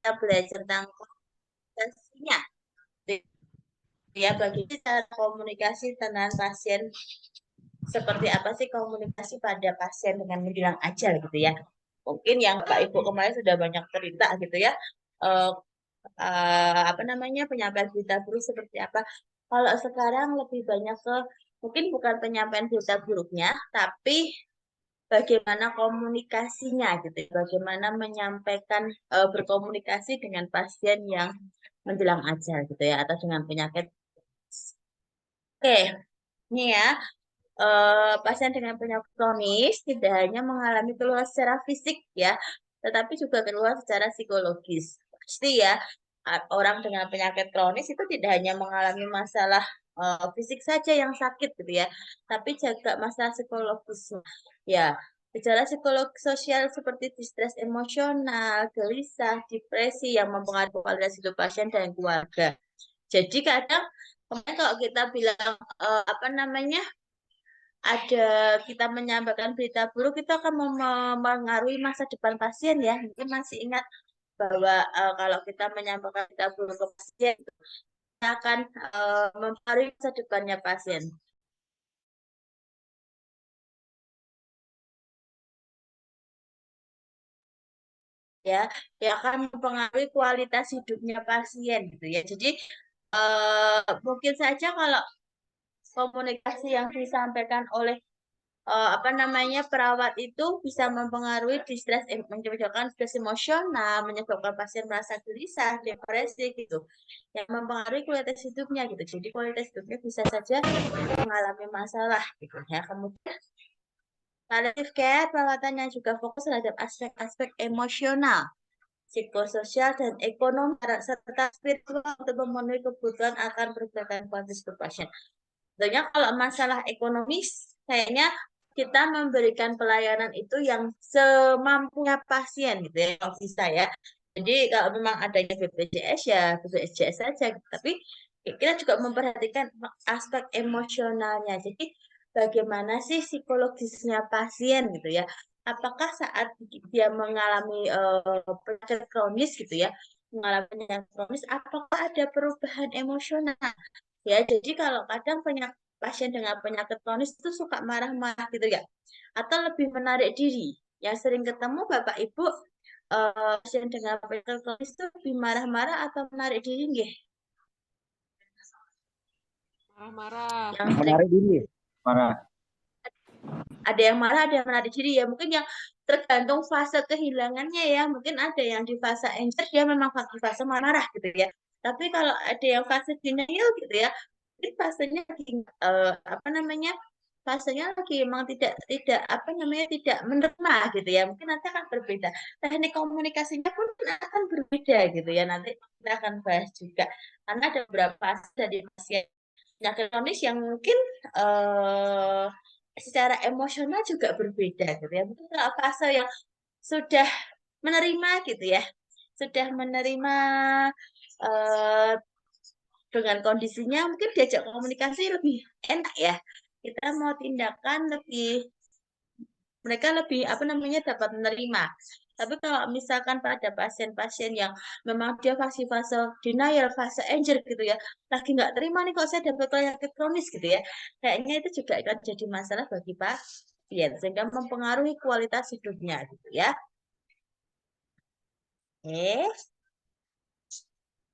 kita belajar tentang komunikasinya. Ya, bagi cara komunikasi dengan pasien seperti apa sih komunikasi pada pasien dengan bilang aja gitu ya. Mungkin yang Bapak Ibu kemarin sudah banyak cerita gitu ya. Eh, apa namanya penyampaian berita buruk seperti apa. Kalau sekarang lebih banyak ke mungkin bukan penyampaian berita buruknya, tapi bagaimana komunikasinya gitu, bagaimana menyampaikan berkomunikasi dengan pasien yang menjelang ajal gitu ya, atau dengan penyakit. Oke, ini ya, pasien dengan penyakit kronis tidak hanya mengalami keluhan secara fisik ya, tetapi juga keluhan secara psikologis. Pasti ya, orang dengan penyakit kronis itu tidak hanya mengalami masalah fisik saja yang sakit gitu ya, tapi juga masalah psikologis. Ya, gejala psikologis sosial seperti distres emosional, gelisah, depresi yang mempengaruhi kualitas hidup pasien dan keluarga. Jadi kadang kemarin kalau kita bilang apa namanya ada kita menyampaikan berita buruk itu akan mempengaruhi masa depan pasien ya. Mungkin masih ingat bahwa kalau kita menyampaikan berita buruk ke pasien itu akan mempengaruhi masa depannya pasien. Ya, yang akan mempengaruhi kualitas hidupnya pasien gitu ya. Jadi mungkin saja kalau komunikasi yang disampaikan oleh apa namanya perawat itu bisa mempengaruhi menyebabkan stres emosional, menyebabkan pasien merasa gelisah, depresi gitu, yang mempengaruhi kualitas hidupnya gitu. Jadi kualitas hidupnya bisa saja mengalami masalah gitu ya. Kemudian palliative care perawatan yang juga fokus terhadap aspek-aspek emosional, psikososial dan ekonomi serta spiritual untuk memenuhi kebutuhan akan perbaikan kualitas hidup pasien. Tentunya kalau masalah ekonomis, kayaknya kita memberikan pelayanan itu yang semampunya pasien gitu ya, kalau bisa ya. Jadi kalau memang adanya BPJS ya BPJS saja, tapi kita juga memperhatikan aspek emosionalnya. Jadi bagaimana sih psikologisnya pasien gitu ya? Apakah saat dia mengalami penyakit kronis gitu ya, mengalami penyakit kronis, apakah ada perubahan emosional? Ya, jadi kalau kadang pasien dengan penyakit kronis itu suka marah-marah gitu ya, atau lebih menarik diri. Yang sering ketemu Bapak Ibu pasien dengan penyakit kronis itu lebih marah-marah atau menarik diri nggih? Marah-marah. Yang sering Menarik diri, marah. ada yang marah, ada yang menarik diri ya. Mungkin yang tergantung fase kehilangannya ya. Mungkin ada yang di fase anger dia memang di fase marah gitu ya. Tapi kalau ada yang fase denial gitu ya, mungkin fasenya lagi apa namanya? Fasenya lagi memang tidak apa namanya tidak menerima gitu ya. Mungkin nanti akan berbeda. Teknik komunikasinya pun akan berbeda gitu ya. Nanti kita akan bahas juga. Karena ada beberapa fase dari pasien penyakit kronis yang mungkin secara emosional juga berbeda gitu ya. Mungkin kalau fase yang sudah menerima gitu ya, sudah menerima eh, dengan kondisinya mungkin diajak komunikasi lebih enak ya. Kita mau tindakan lebih mereka lebih apa namanya dapat menerima. Tapi kalau misalkan pada pasien-pasien yang memang dia masih fase denial, fase anger gitu ya, lagi nggak terima nih kok saya dapat penyakit kronis gitu ya, kayaknya itu juga akan jadi masalah bagi pasien sehingga mempengaruhi kualitas hidupnya gitu ya. Eh,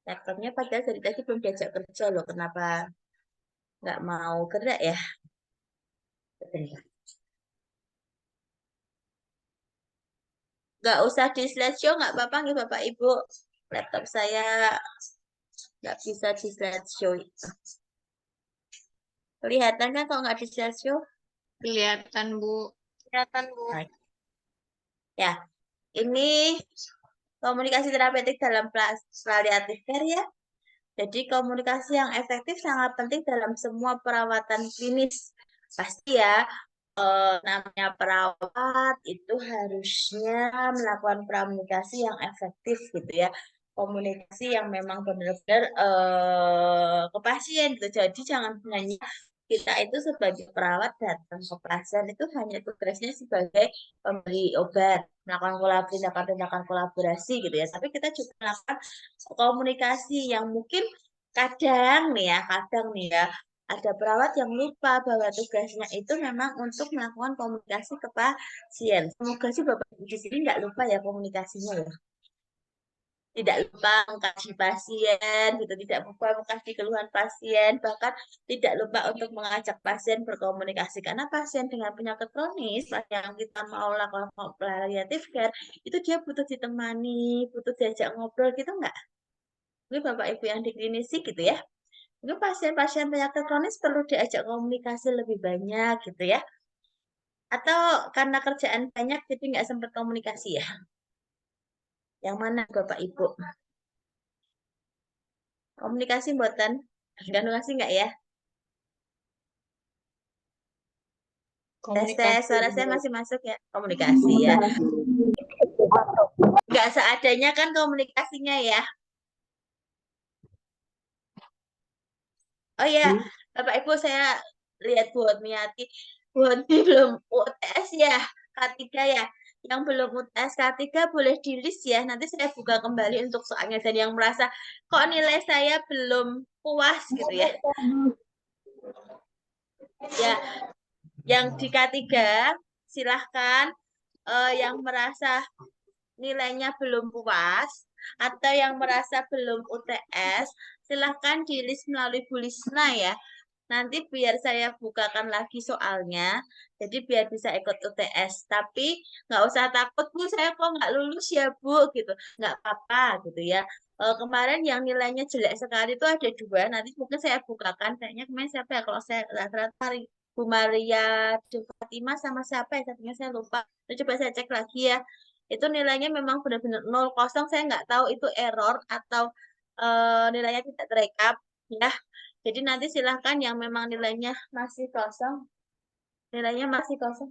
laptopnya padahal dari tadi belum diajak kerja loh, kenapa nggak mau gerak ya? Bentar. Nggak usah di slideshow, nggak apa-apa nih Bapak Ibu. Laptop saya nggak bisa di slideshow. Kelihatan kan kalau nggak di slideshow? Kelihatan, Bu. Kelihatan, Bu. Ya, ini komunikasi terapeutik dalam palliative care ya. Jadi komunikasi yang efektif sangat penting dalam semua perawatan klinis. Pasti ya, namanya perawat itu harusnya melakukan komunikasi yang efektif gitu ya. Komunikasi yang memang benar-benar ke pasien gitu. Jadi jangan hanya kita itu sebagai perawat datang ke pasien itu hanya tugasnya sebagai pemberi obat, melakukan tindakan-tindakan kolaborasi gitu ya. Tapi kita juga melakukan komunikasi yang mungkin kadang nih ya, ada perawat yang lupa bahwa tugasnya itu memang untuk melakukan komunikasi ke pasien. Semoga sih Bapak Ibu di sini nggak lupa ya komunikasinya ya. Tidak lupa mengkaji pasien, gitu, tidak lupa mengkaji keluhan pasien, bahkan tidak lupa untuk mengajak pasien berkomunikasi. Karena pasien dengan penyakit kronis, yang kita mau lakukan palliative care, itu dia butuh ditemani, butuh diajak ngobrol gitu nggak? Mungkin Bapak Ibu yang di klinisi gitu ya. Mungkin pasien-pasien penyakit kronis perlu diajak komunikasi lebih banyak gitu ya. Atau karena kerjaan banyak jadi nggak sempat komunikasi ya. Yang mana Bapak Ibu? Komunikasi buatan? Komunikasi nggak ya? Tes, suara saya masih masuk ya? Komunikasi ya. Nggak seadanya kan komunikasinya ya. Oh ya, Bapak Ibu saya lihat Bu Hotmiati. Bu Hotmi belum UTS ya, K3 ya. Yang belum UTS K3 boleh di list ya. Nanti saya buka kembali untuk soalnya. Dan yang merasa kok nilai saya belum puas gitu ya. Ya, yang di K3 silahkan yang merasa nilainya belum puas atau yang merasa belum UTS, silahkan di list melalui Bu Lisna ya. Nanti biar saya bukakan lagi soalnya, jadi biar bisa ikut UTS. Tapi nggak usah takut, Bu, saya kok nggak lulus ya, Bu, gitu. Nggak apa-apa, gitu ya. Kemarin yang nilainya jelek sekali itu ada 2, nanti mungkin saya bukakan. Kayaknya kemarin siapa ya, kalau saya rata-rata Bu Maria De Fatima sama siapa ya, satunya saya lupa. Coba saya cek lagi ya. Itu nilainya memang benar-benar 0 kosong, saya nggak tahu itu error atau nilainya tidak terekap, ya. Jadi nanti silahkan yang memang nilainya masih kosong, nilainya masih kosong.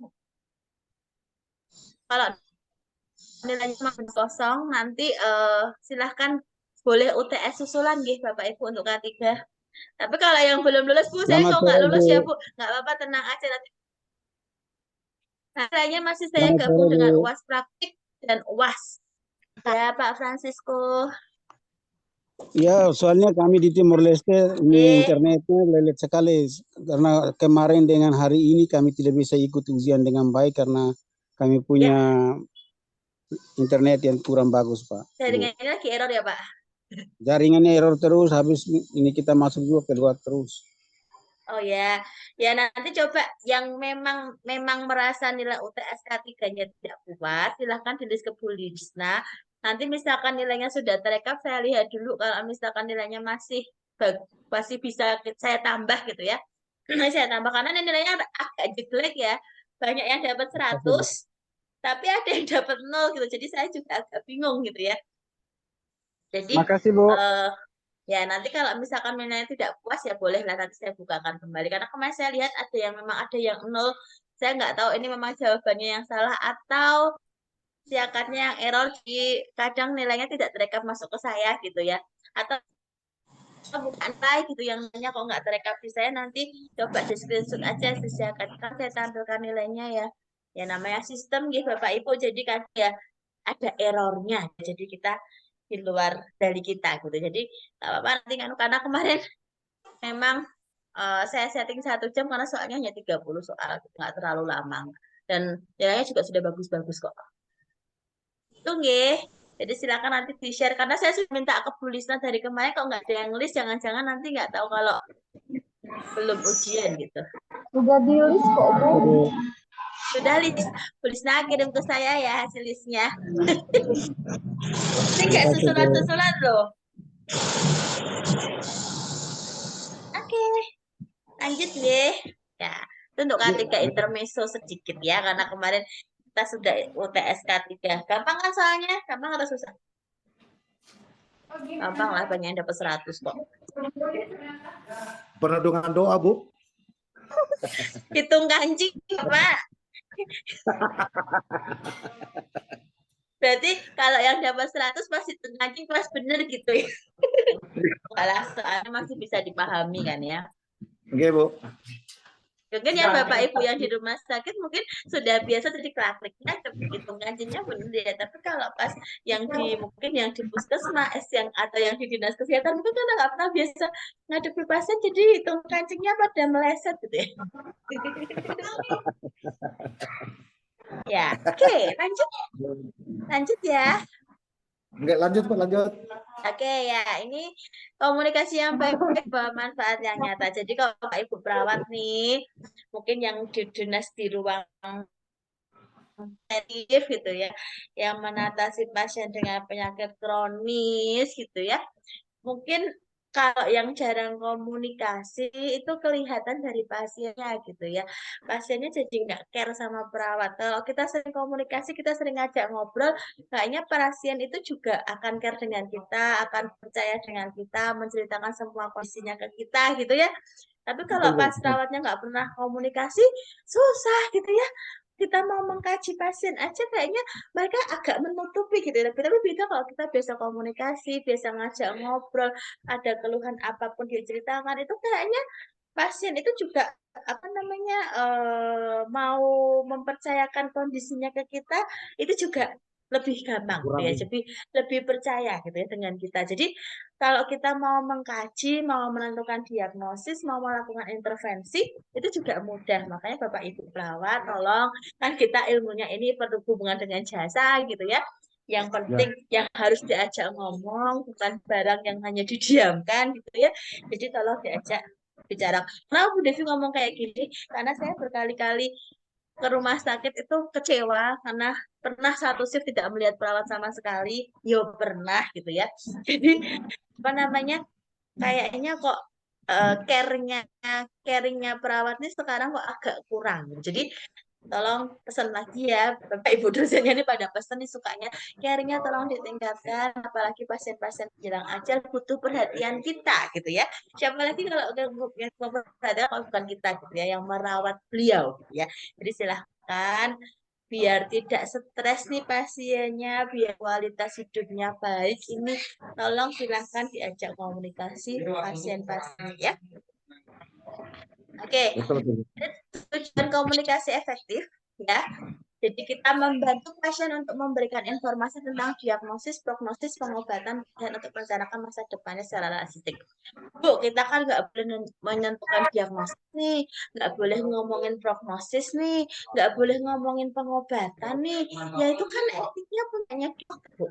Kalau nilainya masih kosong, nanti silahkan boleh UTS susulan gitu Bapak Ibu untuk K3. Tapi kalau yang belum lulus, Bu, saya Selamat kok nggak sore, lulus Bu. ya, Bu. Nggak apa-apa, tenang aja. Nanti nilainya masih saya Selamat gabung sore, dengan Bu. UAS praktik dan UAS. Ya, Pak Francisco. Ya, soalnya kami di Timor Leste ini Oke. internetnya lelet sekali karena kemarin dengan hari ini kami tidak bisa ikut ujian dengan baik karena kami punya Ya, internet yang kurang bagus, Pak. Bu. jaringan ini lagi error ya, Pak? Jaringannya error terus, habis ini kita masuk juga keluar terus. Oh ya, ya nanti coba yang memang merasa nilai UTS K3-nya tidak puas, silahkan tulis ke Bu Lisna. Nanti misalkan nilainya sudah terekap, saya lihat dulu kalau misalkan nilainya masih bisa saya tambah gitu ya. Saya tambah karena nilainya agak jelek ya. Banyak yang dapat 100, tapi ada yang dapat 0 gitu. Jadi saya juga agak bingung gitu ya. Jadi Makasih, Bu. ya, nanti kalau misalkan nilainya tidak puas ya bolehlah nanti saya bukakan kembali. Karena kemarin saya lihat ada yang memang ada yang 0. Saya nggak tahu ini memang jawabannya yang salah atau siakannya yang error di kadang nilainya tidak terekap masuk ke saya gitu ya. Atau bukan lagi gitu yang nanya kok nggak terekap di saya nanti coba di screenshot aja disiakan. Kan saya tampilkan nilainya ya. Ya namanya sistem gitu Bapak Ibu jadi kan ya ada errornya. Jadi kita di luar dari kita gitu. Jadi nggak apa-apa nanti kan karena kemarin memang saya setting 1 jam karena soalnya hanya 30 soal, nggak terlalu lama. Dan nilainya juga sudah bagus-bagus kok. Itu nggih. Jadi silakan nanti di-share karena saya sudah minta ke Bu Lisna dari kemarin kalau nggak ada yang list jangan-jangan nanti nggak tahu kalau belum ujian gitu. Sudah di list kok, Bu. Sudah list, Bu Lisna kirim ke saya ya hasil listnya. Ini nggak susulan-susulan loh. Oke, lanjut deh. Ya, itu untuk K3 intermezzo sedikit ya, karena kemarin kita sudah UTS K3. Gampang kan soalnya? Gampang atau susah? Gampang lah, banyak yang dapat 100 kok. Pernah dengan doa, Bu? Hitung kancing, Pak. Berarti kalau yang dapat 100 pasti hitung kancing pas bener gitu ya. Kalau soalnya masih bisa dipahami kan ya. Oke, Bu. Mungkin ya Bapak Ibu yang di rumah sakit mungkin sudah biasa jadi klik-kliknya hitung kancinya benar ya. Tapi kalau pas yang di mungkin yang di puskesmas yang atau yang di dinas kesehatan mungkin karena nggak pernah biasa ngadepi pasien jadi hitung kancingnya pada meleset gitu ya. Ya, oke, lanjut ya. Enggak, lanjut Pak, lanjut. Oke ya, ini komunikasi yang baik-baik bermanfaat yang nyata. Jadi kalau Bapak Ibu perawat nih, mungkin yang di dinas di ruang intensif gitu ya, yang menatasi pasien dengan penyakit kronis gitu ya. Mungkin kalau yang jarang komunikasi itu kelihatan dari pasiennya gitu ya. Pasiennya jadi nggak care sama perawat. Kalau kita sering komunikasi, kita sering ngajak ngobrol, kayaknya pasien itu juga akan care dengan kita, akan percaya dengan kita, menceritakan semua kondisinya ke kita gitu ya. Tapi kalau pas perawatnya nggak pernah komunikasi, susah gitu ya. Kita mau mengkaji pasien aja kayaknya mereka agak menutupi gitu ya. Tapi beda kalau kita biasa komunikasi, biasa ngajak ngobrol, ada keluhan apapun diceritakan, itu kayaknya pasien itu juga apa namanya mau mempercayakan kondisinya ke kita itu juga lebih gampang gitu ya, lebih percaya gitu ya dengan kita. Jadi kalau kita mau mengkaji, mau menentukan diagnosis, mau melakukan intervensi, itu juga mudah. Makanya Bapak Ibu perawat, tolong kan kita ilmunya ini berhubungan dengan jasa gitu ya. Yang penting yang harus diajak ngomong, bukan barang yang hanya didiamkan gitu ya. Jadi tolong diajak bicara. Nah, Bu Devi ngomong kayak gini karena saya berkali-kali ke rumah sakit itu kecewa karena pernah satu shift tidak melihat perawat sama sekali. Yo pernah gitu ya. Jadi apa namanya? Kayaknya kok caringnya perawat ini sekarang kok agak kurang. Jadi tolong pesan lagi ya Bapak Ibu dosennya ini pada pesan nih sukanya caringnya tolong ditingkatkan apalagi pasien-pasien menjelang ajal butuh perhatian kita gitu ya siapa lagi kalau yang perhatian kalau bukan kita gitu ya yang merawat beliau gitu ya jadi silahkan biar tidak stres nih pasiennya biar kualitas hidupnya baik ini tolong silahkan diajak komunikasi pasien-pasien ya oke tujuan komunikasi efektif ya. Jadi kita membantu pasien untuk memberikan informasi tentang diagnosis, prognosis, pengobatan, dan untuk merencanakan masa depannya secara realistik. Bu, kita kan nggak boleh menentukan diagnosis nih, nggak boleh ngomongin prognosis nih, nggak boleh ngomongin pengobatan nih. Ya itu kan etiknya punyanya dokter, Bu.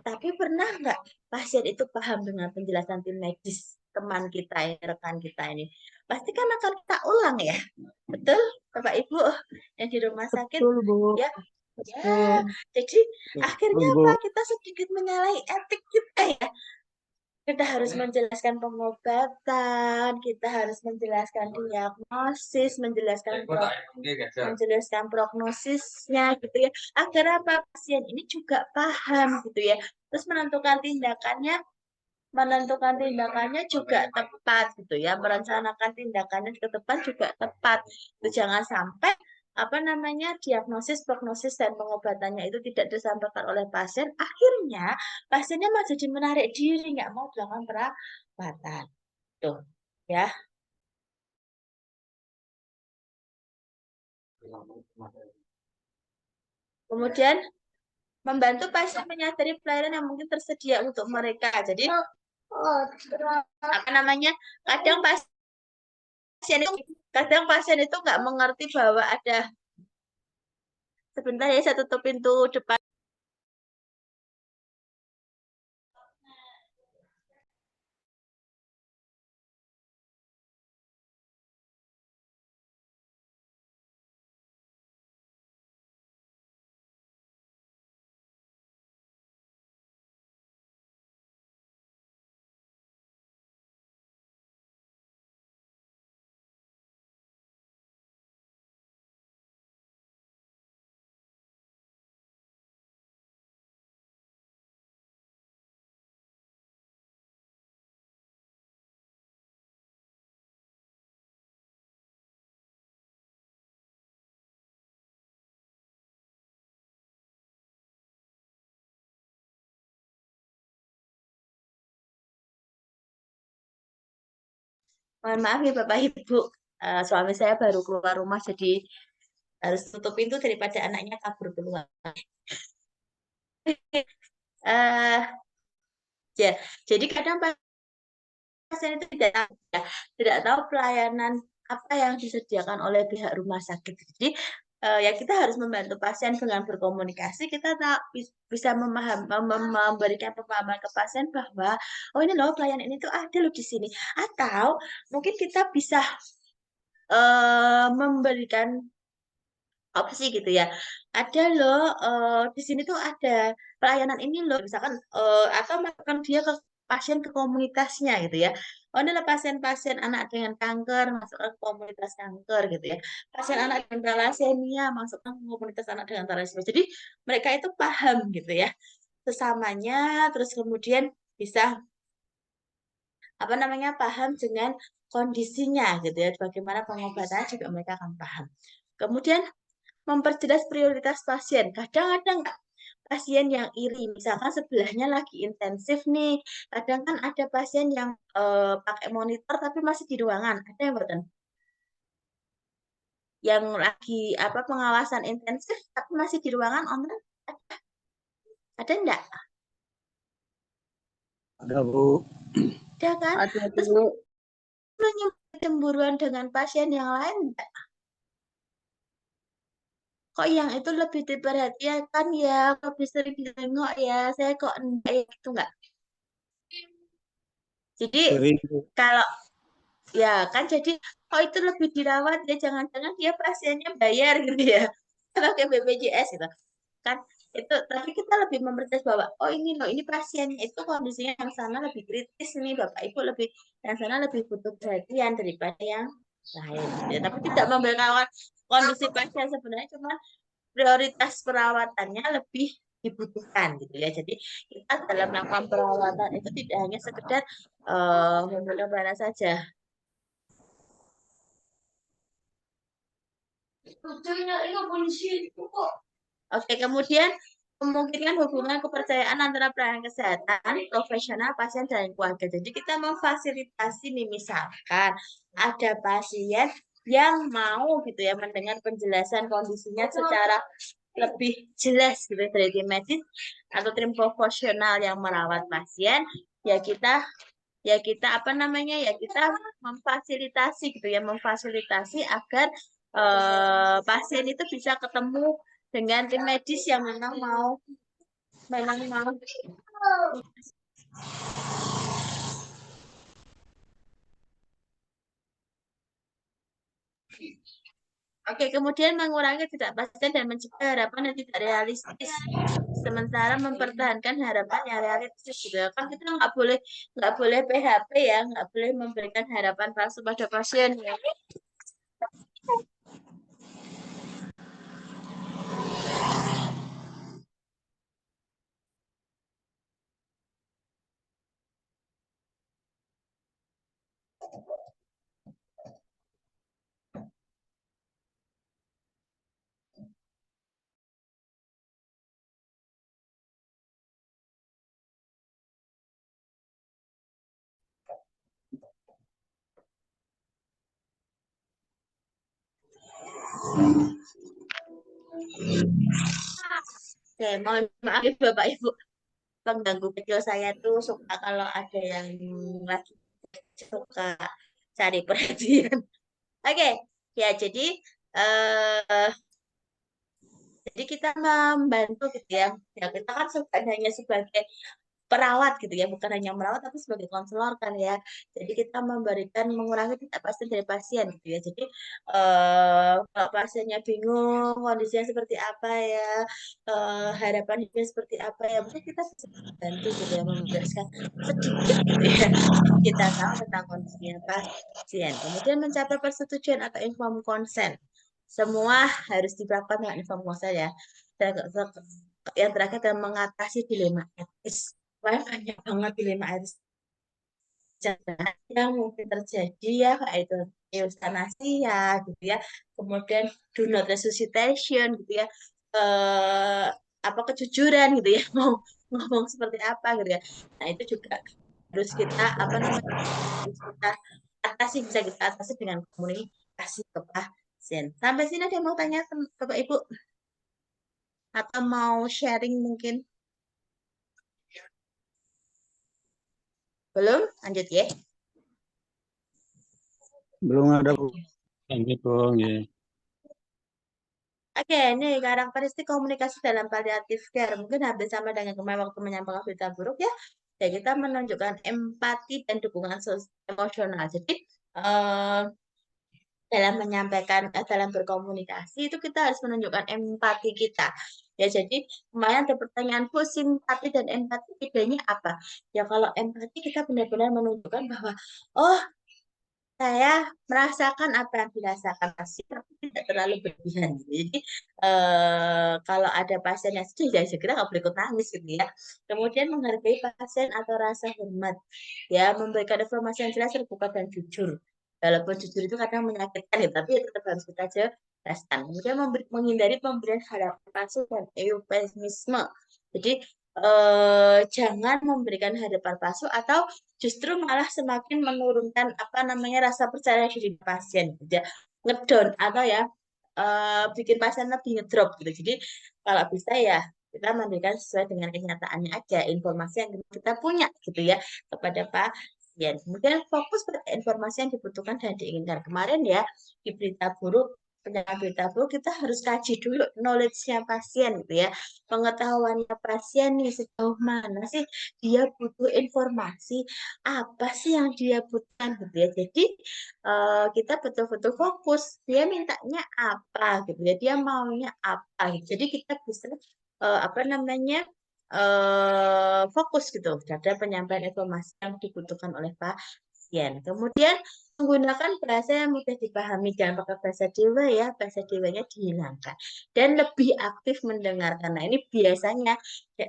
Tapi pernah nggak pasien itu paham dengan penjelasan tim medis teman kita ini, rekan kita ini? Pasti kan akan kita ulang ya. Betul, Bapak Ibu yang di rumah sakit. Betul, Bu. Ya, Betul. jadi akhirnya apa? Kita sedikit menyalahi etik kita ya. Kita harus menjelaskan pengobatan, kita harus menjelaskan diagnosis, menjelaskan prognosisnya gitu ya. Agar apa? Pasien ini juga paham gitu ya. Terus menentukan tindakannya juga tepat gitu ya, merencanakan tindakannya ke depan juga tepat. Itu jangan sampai apa namanya diagnosis, prognosis dan pengobatannya itu tidak disampaikan oleh pasien. Akhirnya pasiennya malah jadi menarik diri, nggak mau melakukan perawatan. Tuh, ya. Kemudian membantu pasien menyadari pelayanan yang mungkin tersedia untuk mereka. Jadi apa namanya? Kadang pasien itu nggak mengerti bahwa ada sebentar ya saya tutup pintu depan. Mohon maaf ya Bapak Ibu. suami saya baru keluar rumah, jadi harus tutup pintu daripada anaknya kabur keluar. Eh, ya, jadi kadang pasien itu tidak tahu, ya, tidak tahu pelayanan apa yang disediakan oleh pihak rumah sakit. Jadi ya kita harus membantu pasien dengan berkomunikasi. Kita bisa memberikan pemahaman ke pasien bahwa oh ini loh pelayanan ini tuh ada loh di sini. Atau mungkin kita bisa memberikan opsi gitu ya. Ada loh di sini tuh ada pelayanan ini loh, misalkan atau masukkan dia ke pasien ke komunitasnya gitu ya. Oh, ini adalah pasien-pasien anak dengan kanker masuk ke komunitas kanker gitu ya. Pasien anak dengan thalassemia masuk ke komunitas anak dengan thalassemia. Jadi mereka itu paham gitu ya sesamanya, terus kemudian bisa apa namanya paham dengan kondisinya gitu ya. Bagaimana pengobatan juga mereka akan paham. Kemudian memperjelas prioritas pasien. Kadang ada nggak pasien yang iri, misalkan sebelahnya lagi intensif nih. Kadang kan ada pasien yang pakai monitor tapi masih di ruangan. Ada yang buatan? Yang lagi apa pengawasan intensif tapi masih di ruangan online? Ada enggak? Ada, Bu. Ada kan? Ada Terus dulu. cemburuan dengan pasien yang lain enggak? Kok yang itu lebih diperhatikan ya, lebih sering ditengok ya, saya kok enggak ya, gitu enggak? Jadi Sering, Bu. kalau ya kan jadi oh itu lebih dirawat ya, jangan-jangan dia pasiennya bayar gitu ya, pakai BPJS gitu kan. Itu tapi kita lebih mempercayai bahwa oh ini loh ini pasiennya itu kondisinya yang sana lebih kritis nih bapak ibu, lebih yang sana lebih butuh perhatian daripada yang lain gitu ya. Tapi tidak membedakan kondisi pasien, sebenarnya cuma prioritas perawatannya lebih dibutuhkan gitu ya. Jadi kita dalam melakukan perawatan itu tidak hanya sekedar memberikan pelayanan saja. Oke, kemudian memungkinkan hubungan kepercayaan antara pelayanan kesehatan, profesional, pasien, dan keluarga. Jadi kita memfasilitasi nih, misalkan ada pasien yang mau gitu ya mendengar penjelasan kondisinya secara lebih jelas gitu dari tim medis atau tim profesional yang merawat pasien, ya kita apa namanya ya kita memfasilitasi gitu ya, memfasilitasi agar pasien itu bisa ketemu dengan tim medis yang memang mau. Oke, kemudian mengurangi ketidakpastian dan mencegah harapan yang tidak realistis, sementara mempertahankan harapan yang realistis juga. Kan kita nggak boleh PHP ya, nggak boleh memberikan harapan palsu pada pasien ya. Oke, mohon maaf ya Bapak Ibu, pengganggu kecil saya tuh suka kalau ada yang lagi suka cari perhatian. Oke, ya eh, jadi kita membantu gitu ya. Ya kita kan hanya sebagai perawat gitu ya, bukan hanya merawat tapi sebagai konselor kan ya. Jadi kita memberikan mengurangi ketidakpastian dari pasien gitu ya. Jadi kalau pasiennya bingung kondisinya seperti apa ya, harapan hidupnya seperti apa ya, mungkin kita bisa bantu gitu ya, menjelaskan sedikit gitu ya. Kita tahu tentang kondisinya pasien. Kemudian mencapai persetujuan atau informed consent. Semua harus dilakukan dengan informed consent ya. Dan yang terakhir adalah mengatasi dilema etis. Wah, banyak banget dilema etis yang mungkin terjadi ya, kayak itu euthanasia gitu ya, kemudian do not resuscitation gitu ya, apa kejujuran gitu ya, mau ngomong seperti apa gitu ya. Nah itu juga harus kita apa namanya harus kita atasi, bisa kita atasi dengan komunikasi kasih ke pasien. Sampai sini ada yang mau tanya Bapak Ibu? Atau mau sharing mungkin? Belum? Lanjut ya. Belum ada, Bu. Lanjut, Bu. Nggih. Oke, ini karakteristik komunikasi dalam palliative care. Mungkin hampir sama dengan kemarin waktu menyampaikan berita buruk ya. Ya, kita menunjukkan empati dan dukungan emosional. Jadi, dalam menyampaikan, dalam berkomunikasi itu kita harus menunjukkan empati kita. Ya, jadi kemarin ada pertanyaan, Bu, simpati dan empati bedanya apa? Ya, kalau empati kita benar-benar menunjukkan bahwa, oh, saya merasakan apa yang dirasakan pasien, tapi tidak terlalu berlebihan. Jadi kalau ada pasien yang sedih, ya segera nggak boleh ikut nangis gitu ya. Kemudian menghargai pasien atau rasa hormat, ya memberikan informasi yang jelas, terbuka dan jujur. Walaupun jujur itu kadang menyakitkan ya, tapi tetap harus kita jelaskan. Kemudian menghindari pemberian harapan palsu dan eufemisme. Jadi jangan memberikan harapan palsu atau justru malah semakin menurunkan apa namanya rasa percaya diri pasien, gitu ya, ngedown atau ya bikin pasien lebih ngedrop gitu. Jadi kalau bisa ya kita memberikan sesuai dengan kenyataannya aja informasi yang kita punya gitu ya kepada pasien. Kemudian fokus pada informasi yang dibutuhkan dan diinginkan. Kemarin ya di berita buruk, pendengar berita buruk, kita harus kaji dulu knowledge-nya pasien gitu ya, pengetahuannya pasien nih sejauh mana sih dia butuh informasi, apa sih yang dia butuhkan gitu ya. Jadi kita betul-betul fokus dia mintanya apa gitu ya, dia maunya apa gitu. Jadi kita bisa apa namanya fokus gitu pada penyampaian informasi yang dibutuhkan oleh pasien. Kemudian menggunakan bahasa yang mudah dipahami, jangan pakai bahasa dewa ya, bahasa dewanya dihilangkan dan lebih aktif mendengarkan. Nah, ini biasanya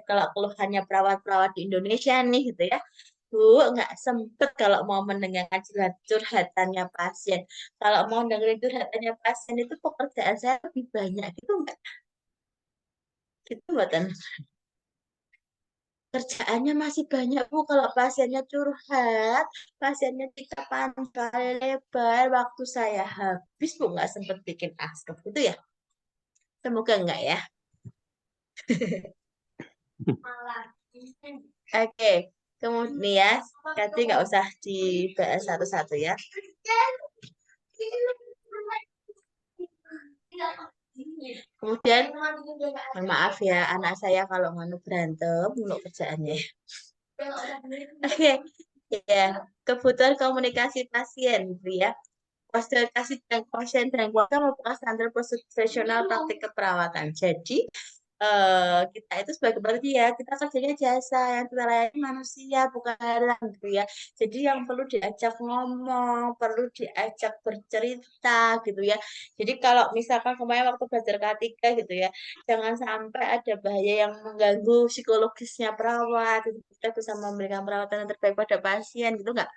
kalau keluhannya perawat-perawat di Indonesia nih gitu ya, Bu, nggak sempet kalau mau mendengarkan curhatannya pasien. Kalau mau dengerin curhatannya pasien itu pekerjaan saya lebih banyak gitu nggak? Gitu buatan. Kerjaannya masih banyak, Bu. Kalau pasiennya curhat, pasiennya kita panjang lebar, waktu saya habis, Bu. Nggak sempat bikin askep. Gitu ya? Semoga enggak ya. Oke. Kemudian ya, Kati nggak usah dibahas satu-satu ya. Kemudian, maaf ya, anak saya kalau nganu berantem, mulu kerjaannya. Oke, ya, kebutuhan komunikasi pasien, gitu ya. Konsultasi dan pasien dan keluarga merupakan standar profesional praktik keperawatan. Jadi, kita itu sebagai pekerja ya, kita kerjanya jasa, yang kita layani manusia, bukan barang gitu ya. Jadi yang perlu diajak ngomong, perlu diajak bercerita gitu ya. Jadi kalau misalkan kemarin waktu belajar K3 gitu ya, jangan sampai ada bahaya yang mengganggu psikologisnya perawat, gitu. Kita bisa memberikan perawatan yang terbaik pada pasien gitu nggak?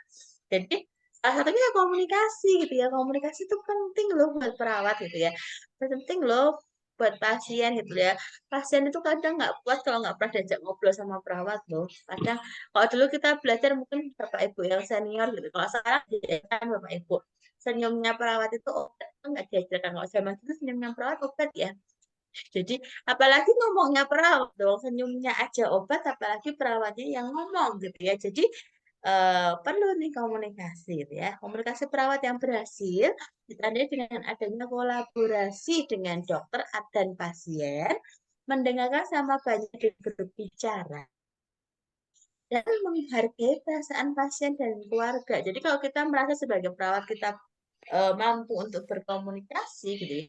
Jadi salah satunya komunikasi gitu ya. Komunikasi itu penting loh buat perawat gitu ya. Penting loh buat pasien gitu ya. Pasien itu kadang nggak puas kalau nggak pernah diajak ngobrol sama perawat loh. Kadang kalau dulu kita belajar mungkin Bapak Ibu yang senior gitu. Kalau sekarang diajarkan Bapak Ibu. Senyumnya perawat itu obat, itu nggak diajarkan. Kalau zaman itu senyumnya perawat obat ya. Jadi apalagi ngomongnya perawat dong, senyumnya aja obat, apalagi perawatnya yang ngomong gitu ya. Jadi perlu nih komunikasi gitu ya. Komunikasi perawat yang berhasil ditandai dengan adanya kolaborasi dengan dokter dan pasien, mendengarkan sama banyak berbicara, dan menghargai perasaan pasien dan keluarga. Jadi kalau kita merasa sebagai perawat kita mampu untuk berkomunikasi gitu ya,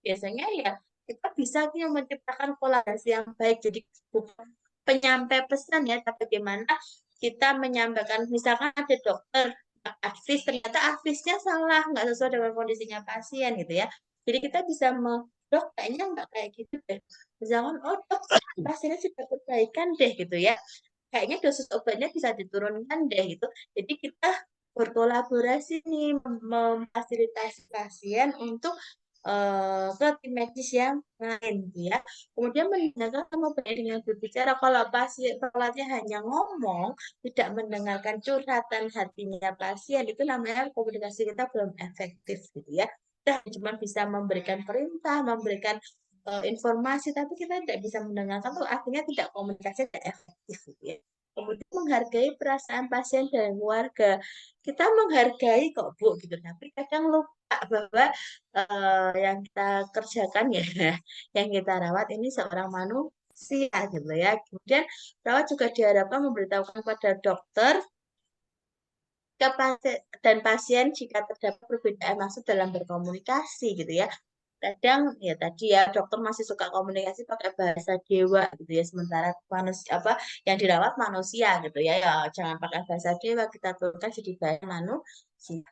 biasanya ya kita bisa nih menciptakan kolaborasi yang baik. Jadi bukan penyampai pesan ya, tapi bagaimana kita menyampaikan, misalkan ada dokter advis, ternyata advisnya salah, nggak sesuai dengan kondisinya pasien gitu ya. Jadi kita bisa dok kayaknya nggak kayak gitu deh. Misalkan, oh dok, pasiennya sudah perbaikan deh gitu ya. Kayaknya dosis obatnya bisa diturunkan deh gitu. Jadi kita berkolaborasi nih memfasilitasi pasien untuk ke tim medis yang lain gitu ya. Kemudian mendengarkan sama baik dengan berbicara. Kalau pasien perawatnya hanya ngomong, tidak mendengarkan curhatan hatinya pasien, itu namanya komunikasi kita belum efektif gitu ya. kita cuma bisa memberikan perintah, memberikan informasi, tapi kita tidak bisa mendengarkan, tuh akhirnya tidak komunikasi tidak efektif gitu ya. Kemudian menghargai perasaan pasien dan keluarga. Kita menghargai kok Bu gitu, tapi kadang lupa bahwa yang kita kerjakan ya, yang kita rawat ini seorang manusia gitu ya. Kemudian perawat juga diharapkan memberitahukan kepada dokter dan pasien jika terdapat perbedaan maksud dalam berkomunikasi gitu ya. Kadang ya tadi ya dokter masih suka komunikasi pakai bahasa dewa gitu ya, sementara manusia apa yang dirawat manusia gitu ya, ya jangan pakai bahasa dewa, kita turunkan jadi bahasa manusia.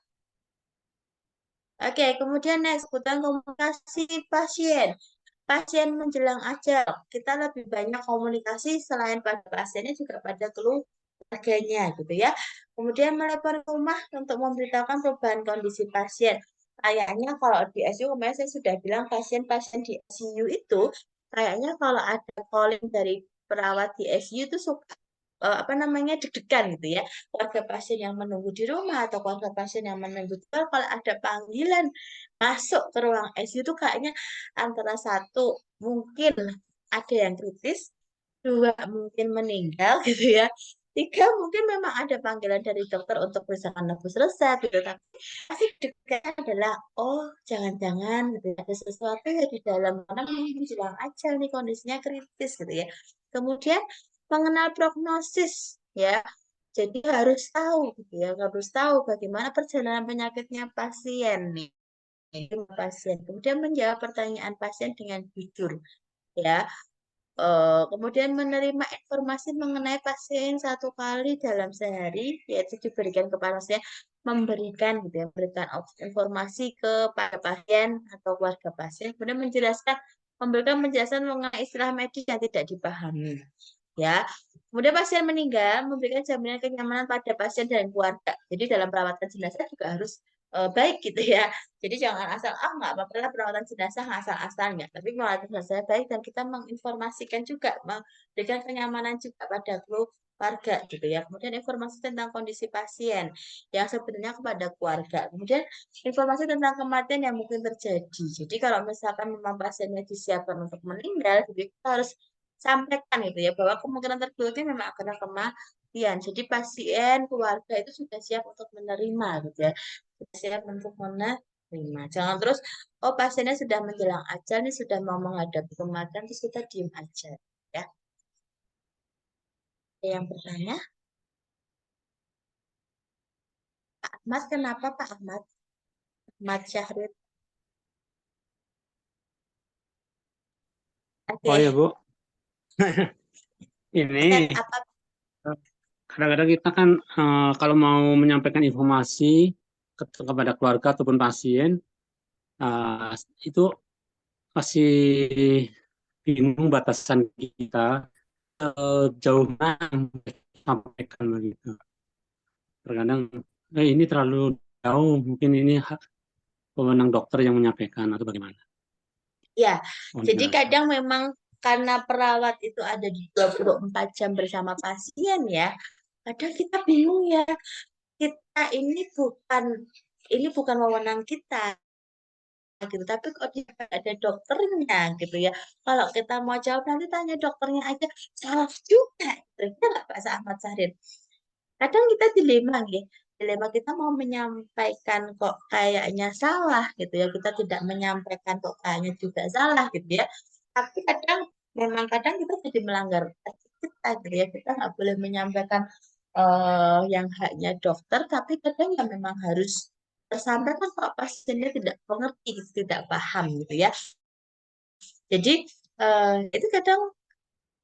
Oke, kemudian next, kebutuhan komunikasi pasien. Pasien menjelang ajal, kita lebih banyak komunikasi selain pada pasiennya juga pada keluarganya gitu ya. Kemudian melepon rumah untuk memberitahukan perubahan kondisi pasien. Kayaknya kalau di ICU, kemarin saya sudah bilang pasien-pasien di ICU itu, kayaknya kalau ada calling dari perawat di ICU itu suka apa namanya deg-degan gitu ya. Keluarga pasien yang menunggu di rumah atau keluarga pasien yang menunggu di luar, kalau ada panggilan masuk ke ruang ICU itu kayaknya antara satu mungkin ada yang kritis, dua mungkin meninggal gitu ya, tiga mungkin memang ada panggilan dari dokter untuk berusaha menebus resep gitu, tapi pasti deg adalah oh jangan-jangan gitu ya, ada sesuatu ya di dalam karena mungkin menjelang ajal nih kondisinya kritis gitu ya. Kemudian mengenal prognosis ya. Jadi harus tahu gitu ya, harus tahu bagaimana perjalanan penyakitnya pasien nih. Pasien. Kemudian menjawab pertanyaan pasien dengan jujur ya. Kemudian menerima informasi mengenai pasien satu kali dalam sehari, yaitu diberikan kepada pasien, memberikan gitu ya, memberikan informasi kepada pasien atau keluarga pasien, kemudian memberikan penjelasan mengenai istilah medis yang tidak dipahami. Ya, kemudian pasien meninggal, memberikan jaminan kenyamanan pada pasien dan keluarga. Jadi dalam perawatan jenazah juga harus baik gitu ya. Jadi jangan asal nggak apa-apa lah perawatan jenazah asal-asalnya, tapi perawatan jenazah baik dan kita menginformasikan juga, memberikan kenyamanan juga pada keluarga gitu ya. Kemudian informasi tentang kondisi pasien yang sebenarnya kepada keluarga. Kemudian informasi tentang kematian yang mungkin terjadi. Jadi kalau misalkan memang pasiennya disiapkan untuk meninggal, jadi kita harus sampaikan gitu ya bahwa kemungkinan terburuknya memang akan kematian. Jadi pasien keluarga itu sudah siap untuk menerima gitu ya. Sudah siap untuk menerima. Jangan terus oh pasiennya sudah menjelang ajal nih, sudah mau menghadapi kematian terus kita diem aja ya. Ada yang bertanya? Pak Ahmad, kenapa Pak Ahmad? Ahmad Syahrir. Oke. Oh ya Bu, ini Apa? kadang-kadang kita kan kalau mau menyampaikan informasi kepada keluarga ataupun pasien, itu masih bingung batasan kita jauh mana yang sampaikan begitu. Terkadang ini terlalu jauh, mungkin ini hak wewenang dokter yang menyampaikan atau bagaimana? Ya, Oh, jadi jelas. kadang memang karena perawat itu ada di 24 jam bersama pasien ya, kadang kita bingung ya, kita ini bukan wewenang kita gitu, tapi kok dia ada dokternya gitu ya. Kalau kita mau jawab nanti tanya dokternya aja, salah juga. Itu nggak Pak Ahmad Syahrir? Kadang kita dilema gitu. Dilema kita mau menyampaikan kok kayaknya salah gitu ya. Kita tidak menyampaikan kok kayaknya juga salah gitu ya. Tapi memang kadang kita jadi melanggar etik kita gitu ya. Kita nggak boleh menyampaikan yang haknya dokter, tapi kadang ya memang harus tersampaikan kok pasiennya tidak mengerti, gitu, tidak paham gitu ya. Jadi itu kadang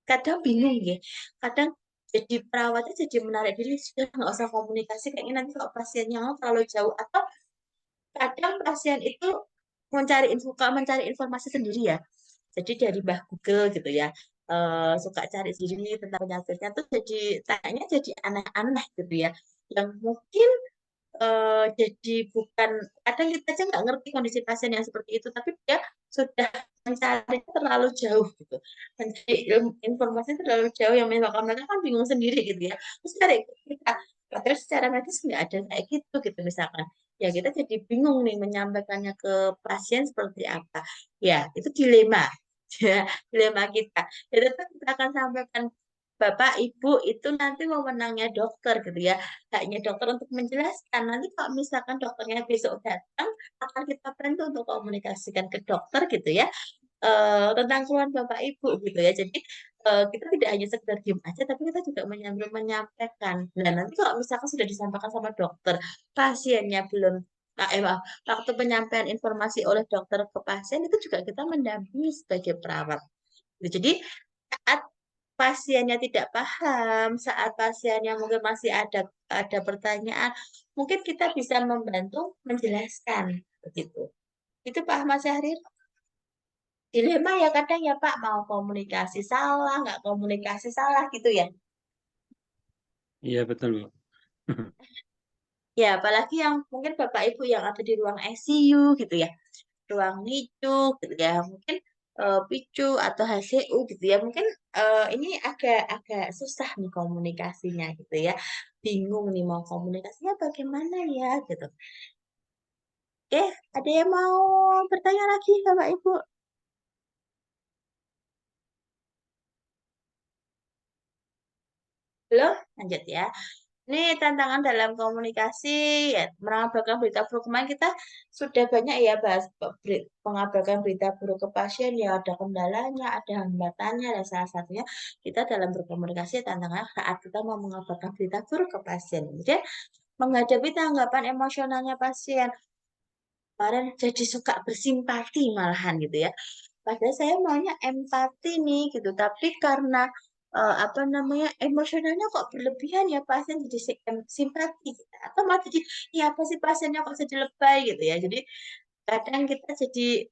kadang bingung ya. Kadang jadi perawatnya jadi menarik diri, sudah nggak usah komunikasi kayaknya nanti kalau pasiennya mau terlalu jauh, atau kadang pasien itu mencari informasi sendiri ya. Jadi dari Mbah Google gitu ya, suka cari sendiri tentang penyakitnya tuh tanya jadi aneh-aneh gitu ya, yang mungkin jadi bukan, kadang kita aja nggak ngerti kondisi pasien yang seperti itu, tapi dia sudah mencari terlalu jauh gitu, mencari informasi terlalu jauh yang menyebabkan mereka kan bingung sendiri gitu ya, terus cari kita Padahal secara medis nggak ada kayak gitu misalkan. Ya kita jadi bingung nih menyampaikannya ke pasien seperti apa. Ya itu dilema, ya dilema kita. Ya tetap kita akan sampaikan Bapak Ibu itu nanti wewenangnya dokter gitu ya. Haknya dokter untuk menjelaskan. Nanti kalau misalkan dokternya besok datang, akan kita bantu untuk komunikasikan ke dokter gitu ya. Tentang keluhan Bapak Ibu gitu ya. Jadi kita tidak hanya sekedar diem aja, tapi kita juga menyampaikan. Dan nanti kalau misalkan sudah disampaikan sama dokter, pasiennya belum, maaf, waktu penyampaian informasi oleh dokter ke pasien itu juga kita mendampingi sebagai perawat. Jadi saat pasiennya tidak paham, saat pasiennya mungkin masih ada pertanyaan, mungkin kita bisa membantu menjelaskan begitu. Itu Pak Ahmad Syahrir. Dilema ya kadang ya Pak, mau komunikasi salah, nggak komunikasi salah gitu ya. Iya betul Bu. Ya, apalagi yang mungkin Bapak Ibu yang ada di ruang ICU gitu ya, ruang NICU gitu ya, mungkin PICU atau HCU gitu ya, mungkin ini agak susah nih komunikasinya gitu ya, bingung nih mau komunikasinya bagaimana ya gitu. Oke, ada yang mau bertanya lagi Bapak Ibu? Belum? Lanjut ya. Ini tantangan dalam komunikasi, ya, mengabarkan berita buruk. Kemarin kita sudah banyak ya bahas mengabarkan berita buruk ke pasien, ya ada kendalanya, ada hambatannya, dan salah satunya kita dalam berkomunikasi tantangan saat kita mau mengabarkan berita buruk ke pasien. Kemudian menghadapi tanggapan emosionalnya pasien. Kemarin jadi suka bersimpati malahan gitu ya. Padahal saya maunya empati nih gitu, tapi karena apa namanya emosionalnya kok berlebihan ya pasien jadi simpati gitu. Atau malah jadi ya apa sih pasiennya kok jadi lebay gitu ya. Jadi kadang kita jadi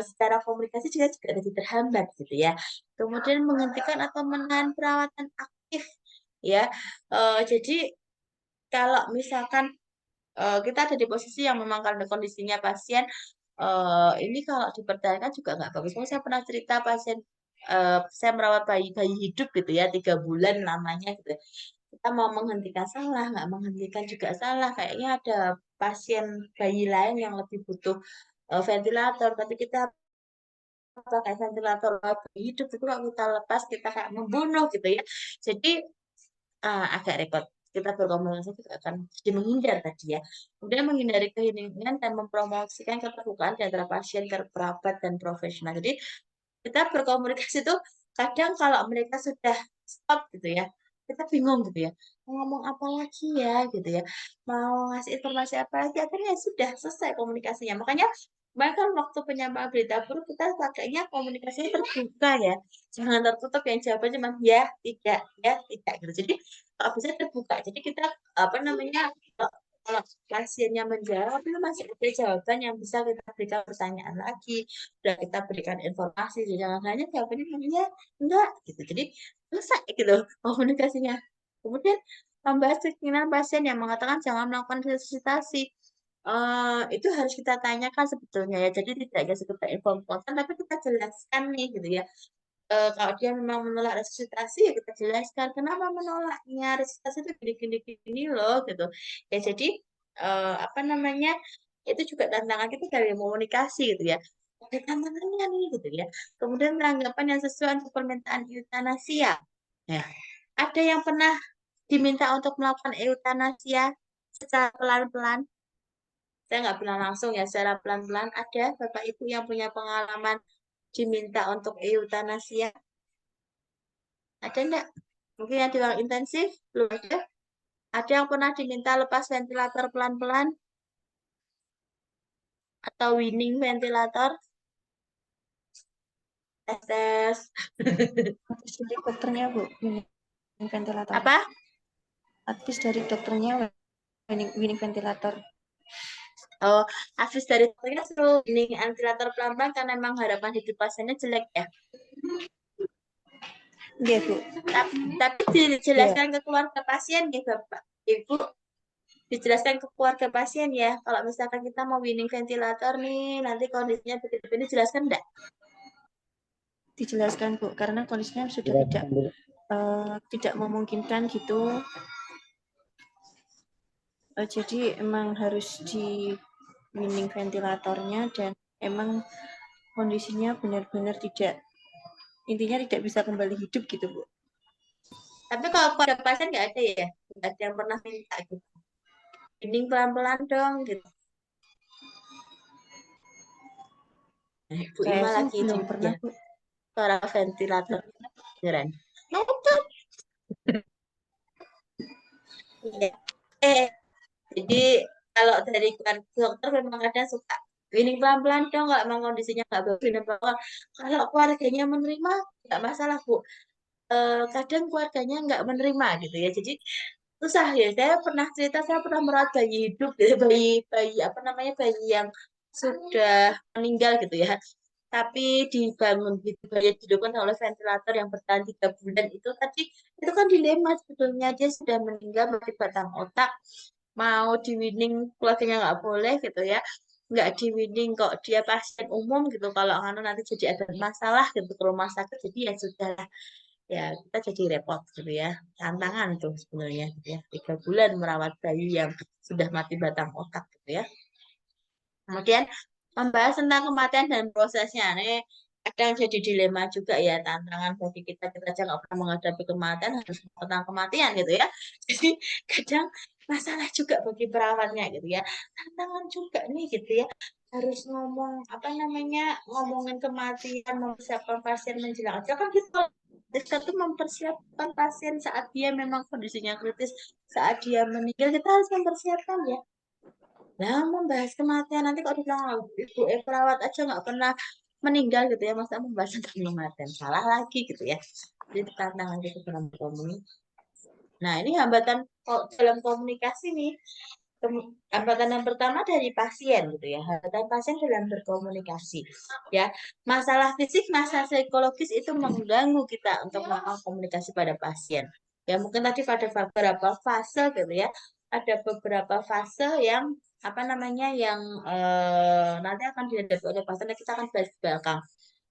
secara komunikasi juga jadi terhambat gitu ya. Kemudian menghentikan atau menahan perawatan aktif ya. Jadi kalau misalkan kita ada di posisi yang memang karena kondisinya pasien ini kalau dipertahankan juga nggak bagus. Soalnya saya pernah cerita pasien saya merawat bayi hidup gitu ya 3 bulan lamanya gitu. Kita mau menghentikan salah, nggak menghentikan juga salah. Kayaknya ada pasien bayi lain yang lebih butuh ventilator, tapi kita pakai ventilator bayi hidup itu kalau kita lepas kita kayak membunuh gitu ya. Jadi agak repot. Kita berkomunikasi juga akan jadi menghindar tadi ya. Kemudian menghindari keheningan dan mempromosikan keterbukaan di antara pasien, perawat, dan profesional. Jadi kita berkomunikasi itu kadang kalau mereka sudah stop gitu ya, kita bingung gitu ya. Mau ngomong apa lagi ya gitu ya. Mau ngasih informasi apa lagi, akhirnya sudah selesai komunikasinya. Makanya bahkan waktu penyampaian berita buruk kita pakainya komunikasinya terbuka ya. Jangan tertutup yang jawaban cuma ya, tidak gitu. Jadi kalau bisa terbuka. Jadi kita apa namanya kalau pasiennya menjawab itu masih ada jawaban yang bisa kita berikan pertanyaan lagi, udah kita berikan informasi, jangan hanya jawabannya ya enggak gitu. Jadi selesai gitu komunikasinya. Kemudian membahas keinginan pasien yang mengatakan jangan melakukan resusitasi. Itu harus kita tanyakan sebetulnya ya. Jadi tidak hanya sekedar info konten, tapi kita jelaskan nih gitu ya. Kalau dia memang menolak resusitasi ya kita jelaskan kenapa menolaknya, resusitasi itu gini loh gitu ya. Jadi apa namanya itu juga tantangan kita dari komunikasi gitu ya, ada tantangannya nih gitu ya. Kemudian tanggapan yang sesuai untuk permintaan eutanasia ya, ada yang pernah diminta untuk melakukan eutanasia secara pelan-pelan. Saya nggak bilang langsung ya, secara pelan-pelan. Ada Bapak Ibu yang punya pengalaman diminta untuk eutanasia? Ada enggak? Mungkin yang di ruang intensif? Belum ada. Ada yang pernah diminta lepas ventilator pelan-pelan? Atau winning ventilator? Tes. Habis dari dokternya Bu, winning ventilator. Apa? Habis dari dokternya winning ventilator. Oh, habis dari dokternya suruh winning ventilator pelan-pelan karena memang harapan hidup pasiennya jelek ya. Iya Bu. Tapi dijelaskan ke keluarga pasien ya Bapak Ibu. Dijelaskan ke keluarga pasien ya. Kalau misalkan kita mau winning ventilator nih, nanti kondisinya begini-begini, jelaskan enggak? Dijelaskan Bu, karena kondisinya sudah tidak memungkinkan gitu. Jadi emang harus di winning ventilatornya dan emang kondisinya benar-benar intinya tidak bisa kembali hidup gitu, Bu. Tapi kalau pada pasien nggak ada ya, nggak ada yang pernah minta gitu. Hening pelan-pelan dong gitu. Nah, Bu Saya Ima sih lagi belum di pernah, ya, Bu. suara ventilator beneran. Nutup. Iya. Jadi kalau dari keluarga dokter memang kadang suka hening pelan-pelan dong kalau memang kondisinya nggak bagus. Hening pelan-pelan. Kalau keluarganya menerima nggak masalah, Bu. Kadang keluarganya nggak menerima gitu ya. Jadi susah ya. Saya pernah cerita, saya pernah merawat bayi hidup, gitu, bayi apa namanya, bayi yang sudah meninggal gitu ya. Tapi dibangun gitu, bayi dihidupkan oleh ventilator yang bertahan 3 bulan itu tadi, itu kan dilema sebetulnya, dia sudah meninggal mati batang otak, mau diwining keluarganya nggak boleh gitu ya, nggak diwining kok dia pasien umum gitu, kalau nanti jadi ada masalah gitu ke rumah sakit, jadi ya sudah ya kita jadi repot gitu ya, tantangan tuh sebenarnya gitu ya, 3 bulan merawat bayi yang sudah mati batang otak gitu ya. Kemudian membahas tentang kematian dan prosesnya, ini kadang jadi dilema juga ya, tantangan bagi kita, kita aja nggak pernah menghadapi kematian harus tentang kematian gitu ya. Jadi kadang masalah juga bagi perawatnya gitu ya, tantangan juga nih gitu ya, harus ngomong apa namanya, ngomongin kematian, mempersiapkan pasien menjelang aja kan gitu. Kita tuh mempersiapkan pasien saat dia memang kondisinya kritis, saat dia meninggal kita harus mempersiapkan ya. Nah, membahas kematian nanti kok dibilang ibu perawat aja nggak pernah meninggal gitu ya, masa membahas tentang kematian, salah lagi gitu ya. Jadi tantangan gitu dalam komunikasi. Nah, ini hambatan dalam komunikasi nih. Hambatan yang pertama dari pasien gitu ya, hambatan pasien dalam berkomunikasi ya. Masalah fisik, masalah psikologis itu mengganggu kita untuk melakukan komunikasi pada pasien. Ya mungkin tadi pada beberapa fase gitu ya, ada beberapa fase yang apa namanya, yang nanti akan dihadapi oleh pasien, kita akan bahas di belakang.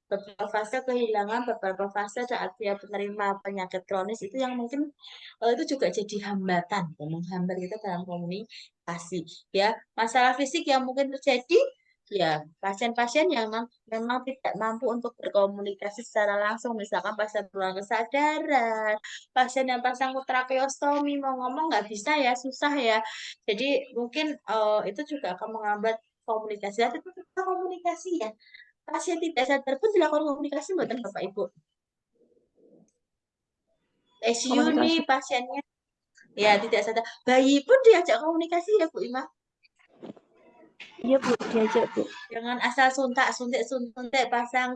Beberapa fase kehilangan, beberapa fase saat dia menerima penyakit kronis itu yang mungkin itu juga jadi hambatan, ya, menghambat kita dalam komunikasi. Ya, masalah fisik yang mungkin terjadi, ya pasien-pasien yang memang tidak mampu untuk berkomunikasi secara langsung, misalkan pasien kurang kesadaran, pasien yang pasang tracheostomi, mau ngomong nggak bisa ya, susah ya. Jadi mungkin itu juga akan menghambat komunikasi. Tapi kita komunikasi ya, pasien tidak sadar pun dilakukan komunikasi buatan Bapak Ibu. ICU nih Komunikasi. pasiennya ya tidak sadar, bayi pun diajak komunikasi ya Bu Ima. Iya, Bu, diajak, Bu. Jangan asal suntik pasang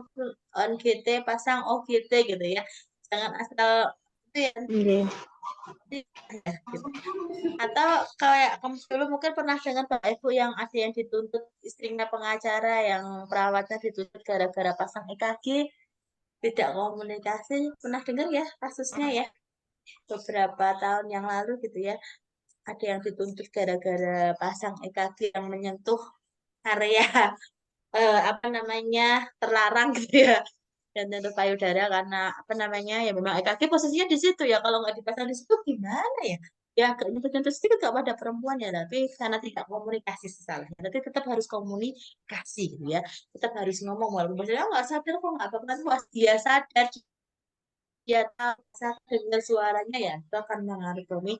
OGT, pasang OGT gitu ya. Jangan asal itu ya. Iya. Gitu. Atau kayak kamu dulu mungkin pernah dengar Bapak Ibu yang ada yang dituntut, istrinya pengacara yang perawatnya dituntut gara-gara pasang EKG, tidak komunikasi, pernah dengar ya kasusnya ya, beberapa tahun yang lalu gitu ya, ada yang dituntut gara-gara pasang EKG yang menyentuh area apa namanya, terlarang gitu ya, dan tentu payudara, karena apa namanya, ya memang EKG posisinya di situ ya, kalau nggak dipasang di situ gimana ya, ya agak nyentuh-nyentuh sedikit nggak pada perempuan ya, tapi karena tidak komunikasi sesalahnya, tapi tetap harus komunikasi gitu ya, tetap harus ngomong walaupun maksudnya nggak sadar kok, nggak apa-apa, dia sadar, dia tahu, dengar suaranya ya, itu akan mengarungi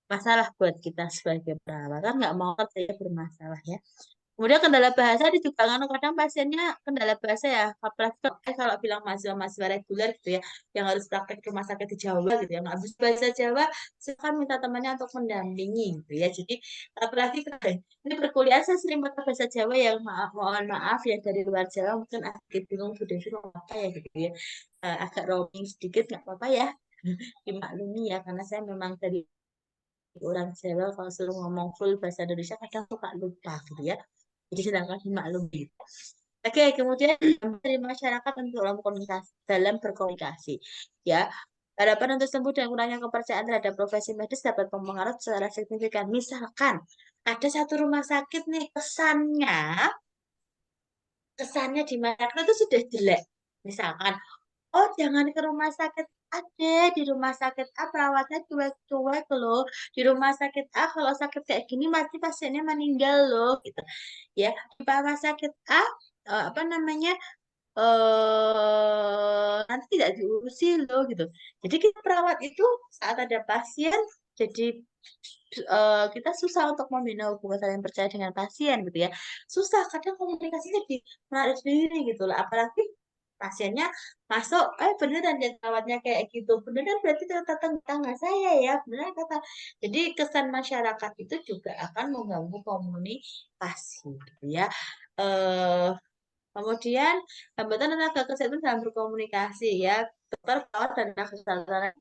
masalah buat kita sebagai perawat, kan nggak mau kan saya bermasalah ya. Kemudian kendala bahasa di juga kan kadang pasiennya kendala bahasa ya, apalagi kalau bilang mahasiswa reguler gitu ya, yang harus praktek rumah sakit di Jawa gitu ya, nggak bisa bahasa Jawa, silakan minta temannya untuk mendampingi gitu ya. Jadi apalagi ini perkuliahan saya sering pakai bahasa Jawa, yang mohon maaf ya dari luar Jawa mungkin agak bingung sudah apa ya gitu ya, agak roaming sedikit nggak apa-apa ya, dimaklumi ya, karena saya memang dari orang Jawa kalau suruh ngomong full bahasa Indonesia kadang suka lupa gitu ya. Jadi silakan dimaklumi. Oke, kemudian dari masyarakat untuk dalam berkomunikasi. Ya, harapan untuk sembuh dan kurangnya kepercayaan terhadap profesi medis dapat mempengaruhi secara signifikan. Misalkan ada satu rumah sakit nih, kesannya di masyarakat itu sudah jelek. Misalkan, oh jangan ke rumah sakit Ade di rumah sakit A perawatnya cuek-cuek loh. Di rumah sakit A kalau sakit kayak gini mati pasiennya meninggal loh gitu. Ya, di rumah sakit A apa namanya? Nanti tidak diurusi loh gitu. Jadi kita perawat itu saat ada pasien jadi kita susah untuk membina hubungan saling percaya dengan pasien gitu ya. Susah kadang komunikasinya di menarik sendiri gitu lah. Apalagi pasiennya masuk, beneran dia perawatnya kayak gitu. Beneran berarti tetangga saya ya, beneran kata. Jadi kesan masyarakat itu juga akan mengganggu komunikasi gitu ya. Eh Kemudian, hambatan tenaga kesehatan dalam berkomunikasi ya. Dokter, perawat, dan tenaga kesehatan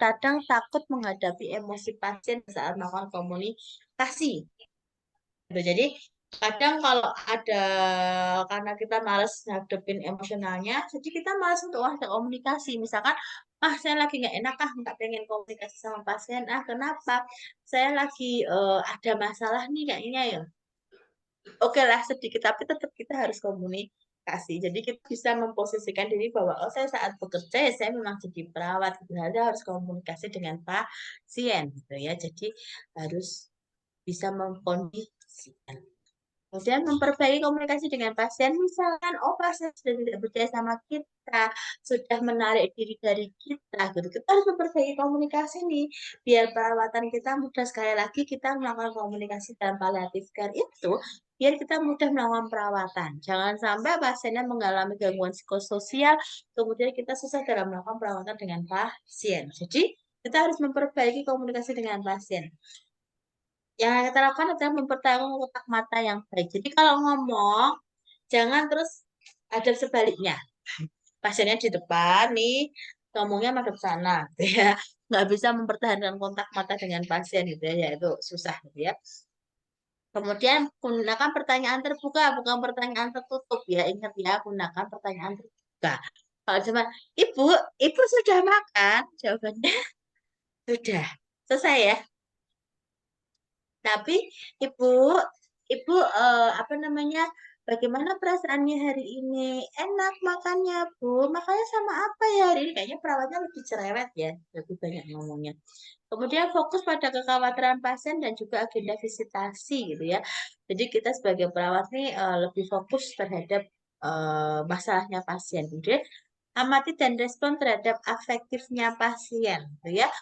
kadang takut menghadapi emosi pasien saat melakukan komunikasi. Gitu. Jadi, kadang kalau ada, karena kita males ngadepin emosionalnya, jadi kita males untuk ada komunikasi. Misalkan, saya lagi nggak enak nggak pengen komunikasi sama pasien. Kenapa? Saya lagi ada masalah nih kayaknya ya. Oke lah sedikit tapi tetap kita harus komunikasi. Jadi kita bisa memposisikan diri bahwa saya saat bekerja ya saya memang jadi perawat gitu. Saya harus komunikasi dengan pasien gitu ya. Jadi harus bisa mengkondisikan. Kemudian memperbaiki komunikasi dengan pasien, misalkan, pasien sudah tidak percaya sama kita, sudah menarik diri dari kita, gitu. Kita harus memperbaiki komunikasi nih, biar perawatan kita mudah. Sekali lagi kita melakukan komunikasi dalam paliatif care itu, biar kita mudah melakukan perawatan. Jangan sampai pasiennya mengalami gangguan psikososial, kemudian kita susah dalam melakukan perawatan dengan pasien. Jadi, kita harus memperbaiki komunikasi dengan pasien. Yang kita lakukan adalah mempertahankan kontak mata yang baik. Jadi kalau ngomong, jangan terus hadap sebaliknya. Pasiennya di depan nih, ngomongnya madep sana, gitu ya. Nggak bisa mempertahankan kontak mata dengan pasien gitu ya, itu susah gitu ya. Kemudian gunakan pertanyaan terbuka, bukan pertanyaan tertutup ya. Ingat ya, gunakan pertanyaan terbuka. Kalau cuma, Ibu, Ibu sudah makan? Jawabannya sudah. Selesai ya. Tapi ibu apa namanya? Bagaimana perasaannya hari ini? Enak makannya, Bu. Makannya sama apa ya hari ini? Kayaknya perawatnya lebih cerewet ya, lebih banyak ngomongnya. Kemudian fokus pada kekhawatiran pasien dan juga agenda visitasi gitu ya. Jadi kita sebagai perawat nih lebih fokus terhadap masalahnya pasien. Kemudian amati dan respon terhadap afektifnya pasien gitu ya.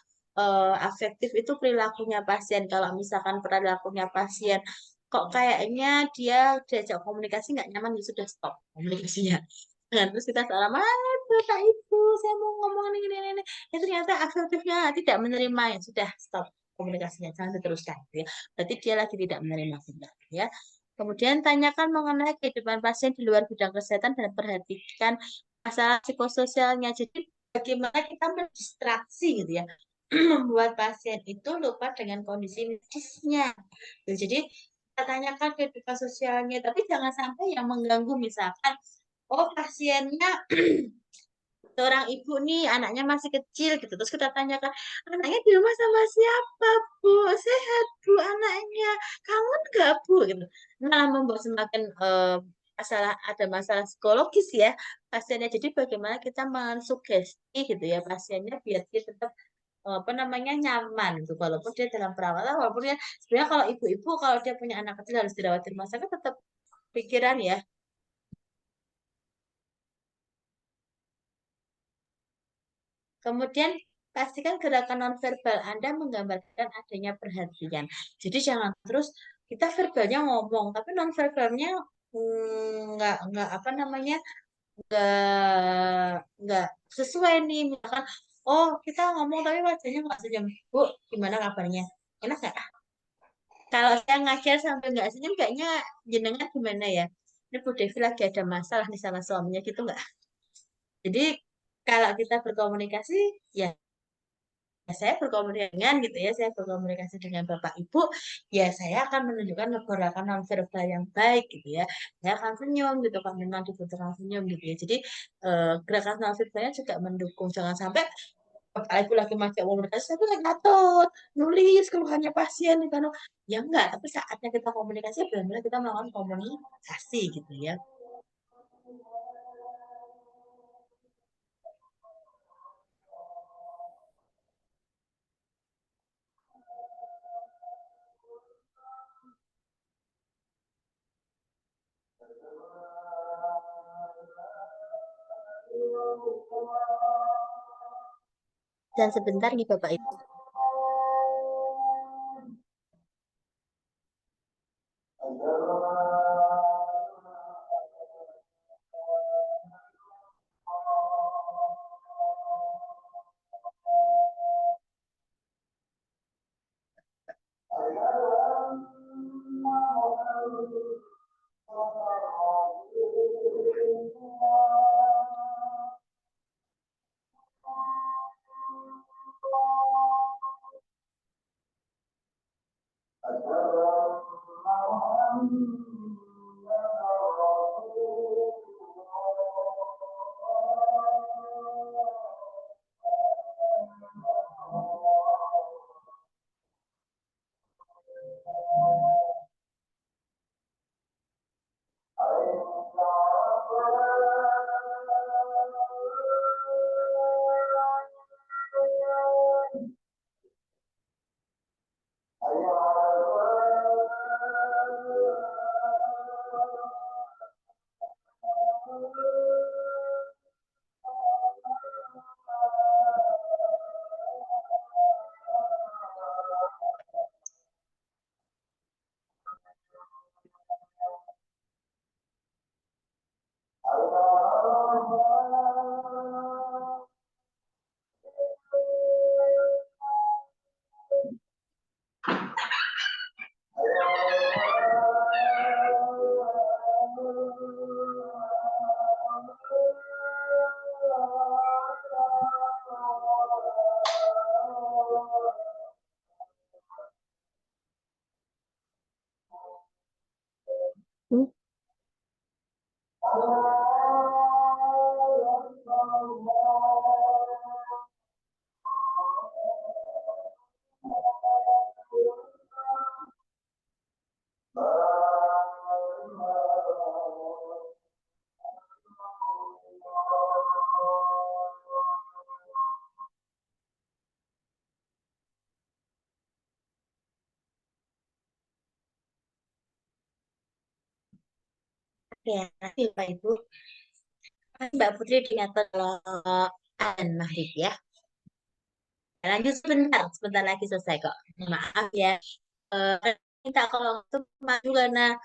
Afektif itu perilakunya pasien. Kalau misalkan perilakunya pasien kok kayaknya dia diajak komunikasi nggak nyaman, ya sudah stop komunikasinya. Nah, terus kita salah, Bapak Ibu, saya mau ngomong ini. Ya ternyata afektifnya tidak menerima, ya sudah stop komunikasinya, jangan diteruskan. Gitu ya. Berarti dia lagi tidak menerima kita. Ya. Kemudian tanyakan mengenai kehidupan pasien di luar bidang kesehatan dan perhatikan masalah psikososialnya. Jadi bagaimana kita mendistraksi gitu ya, membuat pasien itu lupa dengan kondisi medisnya. Jadi kita tanyakan kehidupan sosialnya, tapi jangan sampai yang mengganggu. Misalkan, pasiennya seorang ibu nih, anaknya masih kecil gitu. Terus kita tanyakan, anaknya di rumah sama siapa, Bu? Sehat, Bu, anaknya. Kangen nggak, Bu? Gitu. Malah membuat semakin ada masalah psikologis ya pasiennya. Jadi bagaimana kita mensugesti gitu ya pasiennya biar dia tetap apa namanya nyaman gitu walaupun dia dalam perawatan, walaupun dia sebenarnya kalau ibu-ibu kalau dia punya anak kecil harus dirawat di rumah sakit tetap pikiran ya. Kemudian pastikan gerakan nonverbal Anda menggambarkan adanya perhatian. Jadi jangan terus kita verbalnya ngomong tapi nonverbalnya nggak apa namanya nggak sesuai nih. Misalkan, kita ngomong tapi wajahnya nggak senyum. Bu, gimana kabarnya? Enak nggak? Kalau saya ngajar sampai nggak senyum, kayaknya jenengan gimana ya? Ini Bu Devi lagi ada masalah nih sama suaminya gitu nggak? Jadi kalau kita berkomunikasi, ya saya berkomunikasi dengan gitu ya, saya berkomunikasi dengan Bapak Ibu, ya saya akan menunjukkan gerakan nonverbal yang baik gitu ya. Saya akan senyum gitu kalau memang dibutuhkan senyum gitu ya. Jadi gerakan nonverbalnya juga mendukung. Jangan sampai Bapak Ibu lagi make komunikasi, tapi lagi ngatur, nulis keluhannya pasien gitu. Ya enggak, tapi saatnya kita komunikasi benar-benar kita melakukan komunikasi gitu ya. Dan sebentar nih Bapak Ibu. Ya, nanti Bapak Ibu. Mbak Putri diatur azan maghrib ya. Lanjut sebentar lagi selesai kok. Maaf ya. Minta kalau itu maju karena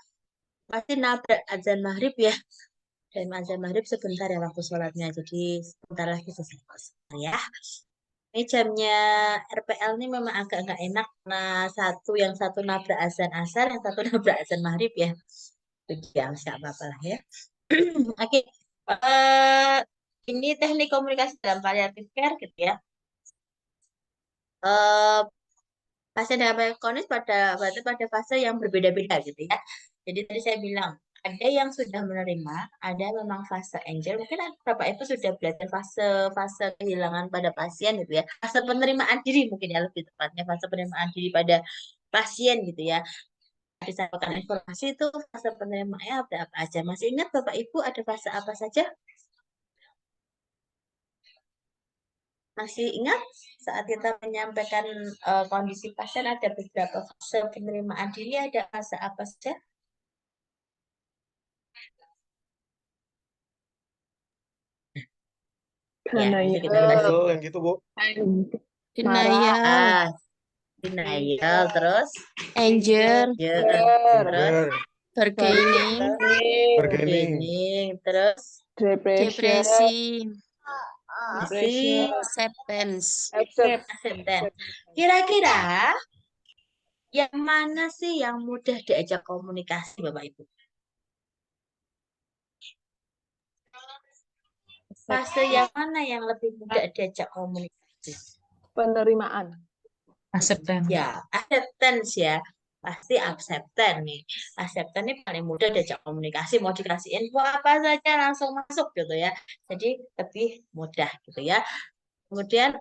pasti nabrak azan maghrib ya. Dan azan maghrib sebentar ya waktu sholatnya. Jadi sebentar lagi selesai kok. Sebentar ya. Ini jamnya RPL ini memang agak nggak enak karena yang satu nabrak azan asar, yang satu nabrak azan maghrib ya. Jadi ya nggak apa-apa lah ya. Oke. Ini teknik komunikasi dalam palliative care gitu ya. Eh, pasien dengan penyakit kronis berarti pada fase yang berbeda-beda gitu ya. Jadi tadi saya bilang ada yang sudah menerima, ada memang fase angel. Mungkin Bapak Ibu sudah belajar fase kehilangan pada pasien gitu ya. Fase penerimaan diri mungkin ya lebih tepatnya fase penerimaan diri pada pasien gitu ya. Disampaikan informasi itu fase penerimaannya apa aja. Masih ingat Bapak Ibu ada fase apa saja? Masih ingat saat kita menyampaikan kondisi pasien ada beberapa fase penerimaan diri, ada fase apa saja? Ya, bisa kita jelasin. yang gitu, Bu. Denial, Ah, denial, terus anger, terus bargaining, bargaining, terus depresi, acceptance. acceptance. Kira-kira yang mana sih yang mudah diajak komunikasi, Bapak Ibu? Fase yang mana yang lebih mudah diajak komunikasi? Penerimaan. Acceptance. Ya, acceptance ya. Pasti acceptance nih. Acceptance ini paling mudah diajak komunikasi. Mau dikasih info apa saja langsung masuk gitu ya. Jadi lebih mudah gitu ya. Kemudian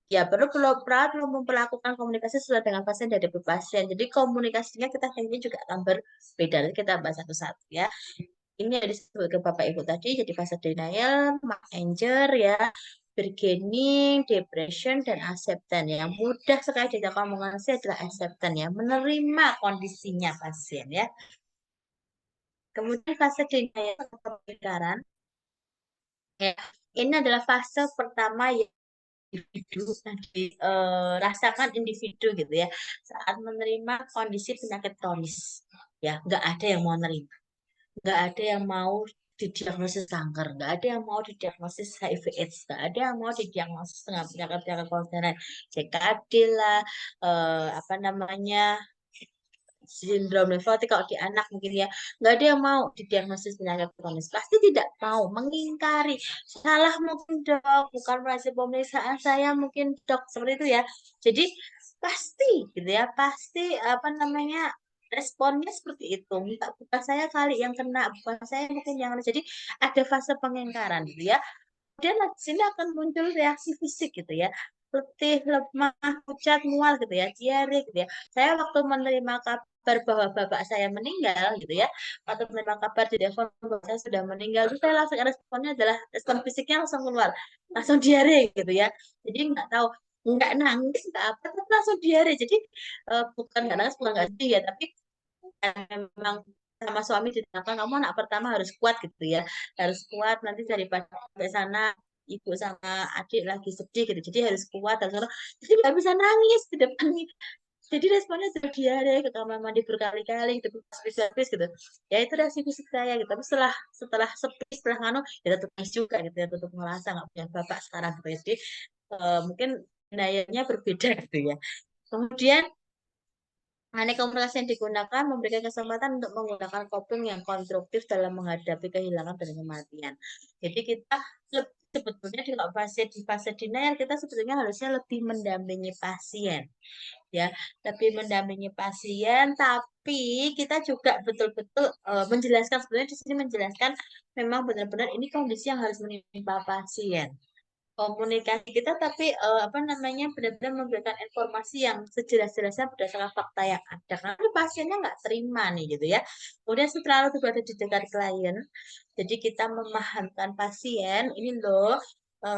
ya perawat perlu memperlakukan komunikasi sesuai dengan pasien dari pasien. Jadi komunikasinya kita kayaknya juga akan berbeda. Kita bahas satu-satu ya. Ini yang disebut ke Bapak Ibu tadi, jadi fase denial, anger ya, bargaining, depression, dan acceptance. Yang mudah sekali diajak komunikasi adalah acceptance ya, menerima kondisinya pasien ya. Kemudian fase denial atau pengingkaran, ya, ini adalah fase pertama yang rasakan individu gitu ya saat menerima kondisi penyakit kronis. Ya, nggak ada yang mau nerima, nggak ada yang mau didiagnosis kanker, nggak ada yang mau didiagnosis HIV/AIDS, nggak ada yang mau didiagnosis dengan penyakit-penyakit konvener, CKD lah, apa namanya, sindrom nefrotik kalau di anak mungkin ya, nggak ada yang mau didiagnosis penyakit kronis, pasti tidak mau, mengingkari, salah mungkin dok, bukan hasil pemeriksaan saya mungkin dok, seperti itu ya. Jadi pasti gitu ya, pasti apa namanya, responnya seperti itu, bukan saya kali yang kena, bukan saya mungkin yang jadi ada fase pengingkaran gitu ya. Kemudian di sini akan muncul reaksi fisik gitu ya, letih, lemah, pucat, mual gitu ya, diare gitu ya. Saya waktu menerima kabar bahwa bapak saya meninggal gitu ya, waktu menerima kabar di telepon bahwa saya sudah meninggal, itu saya langsung responnya adalah respon fisiknya langsung keluar, langsung diare gitu ya. Jadi nggak tahu, nggak nangis, nggak apa, tapi langsung diare. Jadi bukan nggak nangis, bukan nggak sedih ya, tapi memang sama suami ditanyakan kamu anak pertama harus kuat gitu ya, harus kuat nanti daripada sampai sana ibu sama adik lagi sedih gitu, jadi harus kuat, harus jadi nggak bisa nangis di depan, jadi responnya sudah diare, ke kamar mandi berkali-kali gitu, habis gitu ya, itu reaksi fisik saya gitu. Tapi setelah sepi, setelah nganu ya tetap nangis juga gitu ya, tetap ngerasa nggak punya bapak sekarang gitu ya. Jadi mungkin dayanya berbeda gitu ya. Kemudian teknik komunikasi yang digunakan memberikan kesempatan untuk menggunakan coping yang konstruktif dalam menghadapi kehilangan dan kematian. Jadi kita sebetulnya di fase denial kita sebetulnya harusnya lebih mendampingi pasien, ya, lebih mendampingi pasien, tapi kita juga betul-betul menjelaskan, sebenarnya di sini menjelaskan memang benar-benar ini kondisi yang harus menimpa pasien, komunikasi kita, tapi apa namanya, benar-benar memberikan informasi yang sejelas-jelasnya berdasarkan fakta yang ada, karena pasiennya nggak terima nih gitu ya. Kemudian setelah itu berada di dekat klien, jadi kita memahamkan pasien ini loh,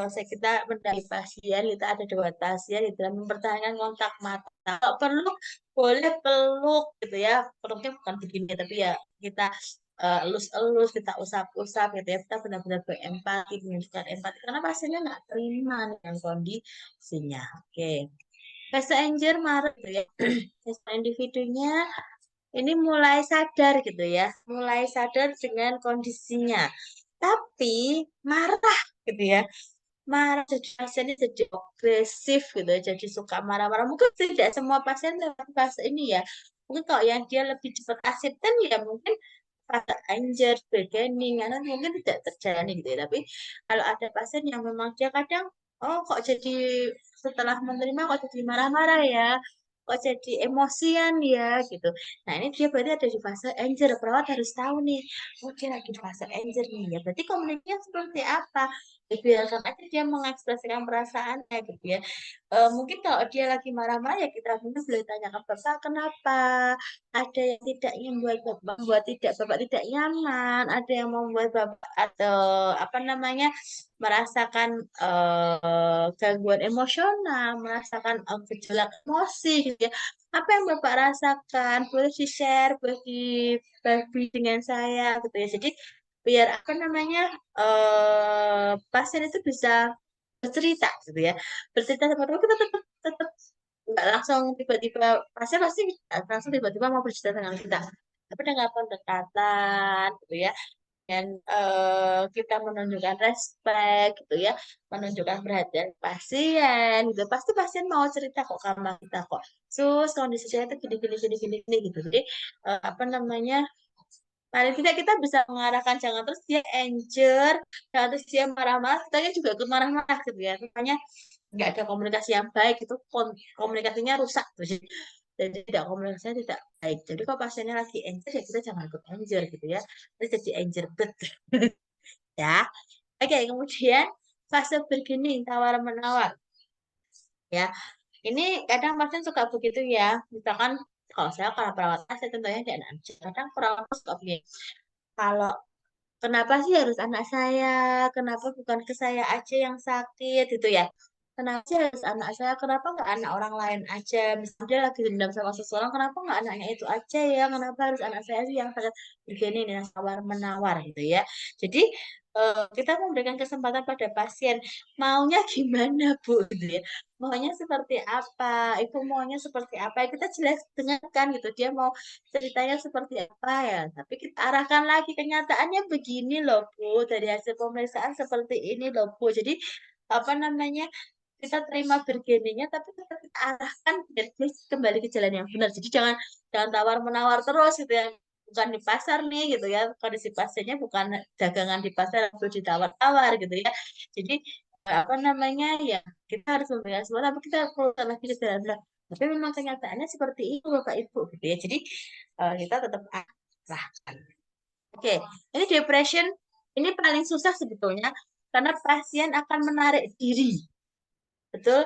kita mendampingi pasien, kita ada 2 pasien di dalam mempertahankan kontak mata, kalau perlu boleh peluk gitu ya, peluknya bukan begini tapi ya kita elus-elus, kita usap-usap gitu ya, kita benar-benar berempati, menunjukkan empati, karena pasiennya nggak terima dengan kondisinya. Oke. Fase anger marah gitu ya. Fase individunya ini mulai sadar gitu ya, mulai sadar dengan kondisinya. Tapi marah gitu ya. Marah, jadi pasiennya jadi agresif gitu ya, jadi suka marah-marah. Mungkin tidak semua pasien lewat fase ini ya. Mungkin kalau yang dia lebih cepat acceptance ya mungkin fase anger, bargaining, karena mungkin tidak terjalani gitu ya. Tapi kalau ada pasien yang memang dia kadang, oh kok jadi setelah menerima kok jadi marah-marah ya, kok jadi emosian ya gitu. Nah ini dia berarti ada di fase anger. Perawat harus tahu nih, oh dia lagi di fase anger nih ya. Berarti komunikasinya seperti apa? Ya, biarkan aja dia mengekspresikan perasaannya gitu ya. Mungkin kalau dia lagi marah-marah ya kita mungkin boleh tanya ke bapak kenapa, ada yang tidak membuat bapak tidak nyaman, ada yang membuat bapak atau apa namanya, merasakan gangguan emosional, merasakan gejolak emosi gitu ya. Apa yang bapak rasakan, boleh di-share, boleh dibagi dengan saya gitu ya. Jadi biar apa namanya, pasien itu bisa bercerita gitu ya, bercerita seperti itu, kita tetap nggak langsung tiba-tiba pasien pasti nggak langsung tiba-tiba mau bercerita dengan kita, tapi dengan pendekatan gitu ya, dan kita menunjukkan respect gitu ya, menunjukkan perhatian pasien gitu, pasti pasien mau cerita kok sama kita kok, sus kondisi saya itu gini gini gini gini gini gitu. Jadi apa namanya, paling tidak kita bisa mengarahkan, jangan terus dia anger, jangan terus dia marah-marah, kita juga ikut marah-marah gitu ya. Makanya nggak ada komunikasi yang baik, itu komunikasinya rusak. Jadi tidak, komunikasinya tidak baik. Jadi kalau pasiennya lagi anger ya kita jangan ikut anger gitu ya. Terus jadi anger bet ya. Oke, kemudian fase bergening, tawar-menawar ya. Ini kadang pasien suka begitu ya. Misalkan kalau saya kalau perawat saya contohnya di anak, kadang perawat suka begini. Kalau kenapa sih harus anak saya? Kenapa bukan ke saya aja yang sakit gitu ya? kenapa sih harus anak saya, kenapa nggak anak orang lain aja, misalnya dia lagi dendam sama seseorang, kenapa nggak anaknya itu aja ya, kenapa harus anak saya sih yang sangat begini nih, tawar menawar gitu ya. Jadi kita memberikan kesempatan pada pasien maunya gimana Bu gitu ya, maunya seperti apa, ibu maunya seperti apa, ya kita jelas dengarkan gitu, dia mau ceritanya seperti apa ya, tapi kita arahkan lagi, kenyataannya begini loh Bu, dari hasil pemeriksaan seperti ini loh Bu. Jadi apa namanya, kita terima bergeningnya tapi tetap kita arahkan biar dia kembali ke jalan yang benar. Jadi jangan jangan tawar menawar terus gitu ya, bukan di pasar nih gitu ya, kondisi pasiennya bukan dagangan di pasar atau ditawar-tawar gitu ya. Jadi apa namanya ya, kita harus memberikan semua tapi kita perlu lagi ke jalan benar. Tapi memang kenyataannya seperti itu Bapak Ibu gitu ya. Jadi kita tetap arahkan. Oke, ini depression ini paling susah sebetulnya karena pasien akan menarik diri. Betul?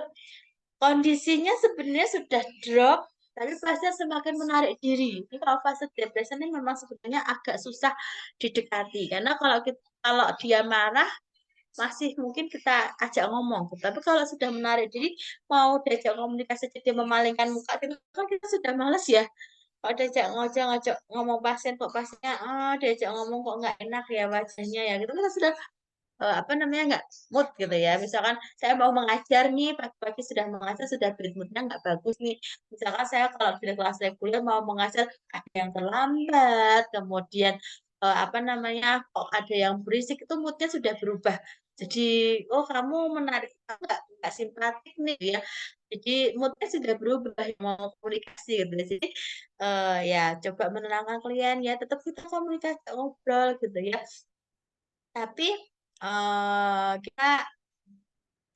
Kondisinya sebenarnya sudah drop, tapi pasien semakin menarik diri. Ini kalau fase depresi ini memang sebenarnya agak susah didekati. Karena kalau dia marah, masih mungkin kita ajak ngomong. Tapi kalau sudah menarik diri, mau diajak komunikasi, dia memalingkan muka, itu kan kita sudah males ya. Kalau diajak ngajak ngomong pasien, kok pasiennya, diajak ngomong kok nggak enak ya wajahnya ya. Gitu kita sudah apa namanya, nggak mood gitu ya. Misalkan saya mau mengajar nih, pagi-pagi sudah mengajar, sudah bad mood-nya nggak bagus nih. Misalkan saya kalau di kelas reguler mau mengajar, ada yang terlambat, kemudian apa namanya, kok ada yang berisik, itu mood-nya sudah berubah. Jadi, oh kamu menarik, nggak simpatik nih ya. Jadi mood-nya sudah berubah, mau komunikasi gitu ya. Jadi ya coba menenangkan klien ya, tetap kita komunikasi, ngobrol gitu ya. Tapi kita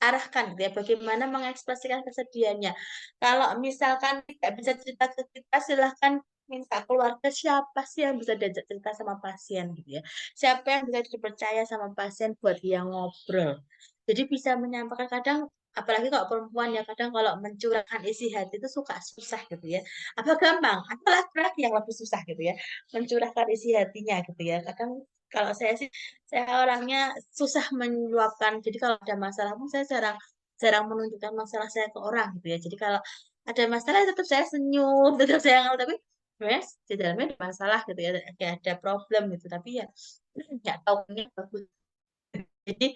arahkan gitu ya, bagaimana mengekspresikan kesedihannya. Kalau misalkan tidak bisa cerita ke kita, silahkan minta keluarga siapa sih yang bisa diajak cerita sama pasien gitu ya. Siapa yang bisa dipercaya sama pasien buat dia ngobrol. Jadi bisa menyampaikan kadang apalagi kalau perempuan ya kadang kalau mencurahkan isi hati itu suka susah gitu ya. Apa gampang? Atau laki-laki yang lebih susah gitu ya. Mencurahkan isi hatinya gitu ya. Kadang kalau saya sih saya orangnya susah meluapkan. Jadi kalau ada masalah pun saya jarang jarang menunjukkan masalah saya ke orang gitu ya. Jadi kalau ada masalah tetap saya senyum, tetap saya ngelak, tapi sebenarnya di dalamnya ada masalah gitu ya, kayak ada problem gitu. Tapi ya nggak tahu ini bagus. Jadi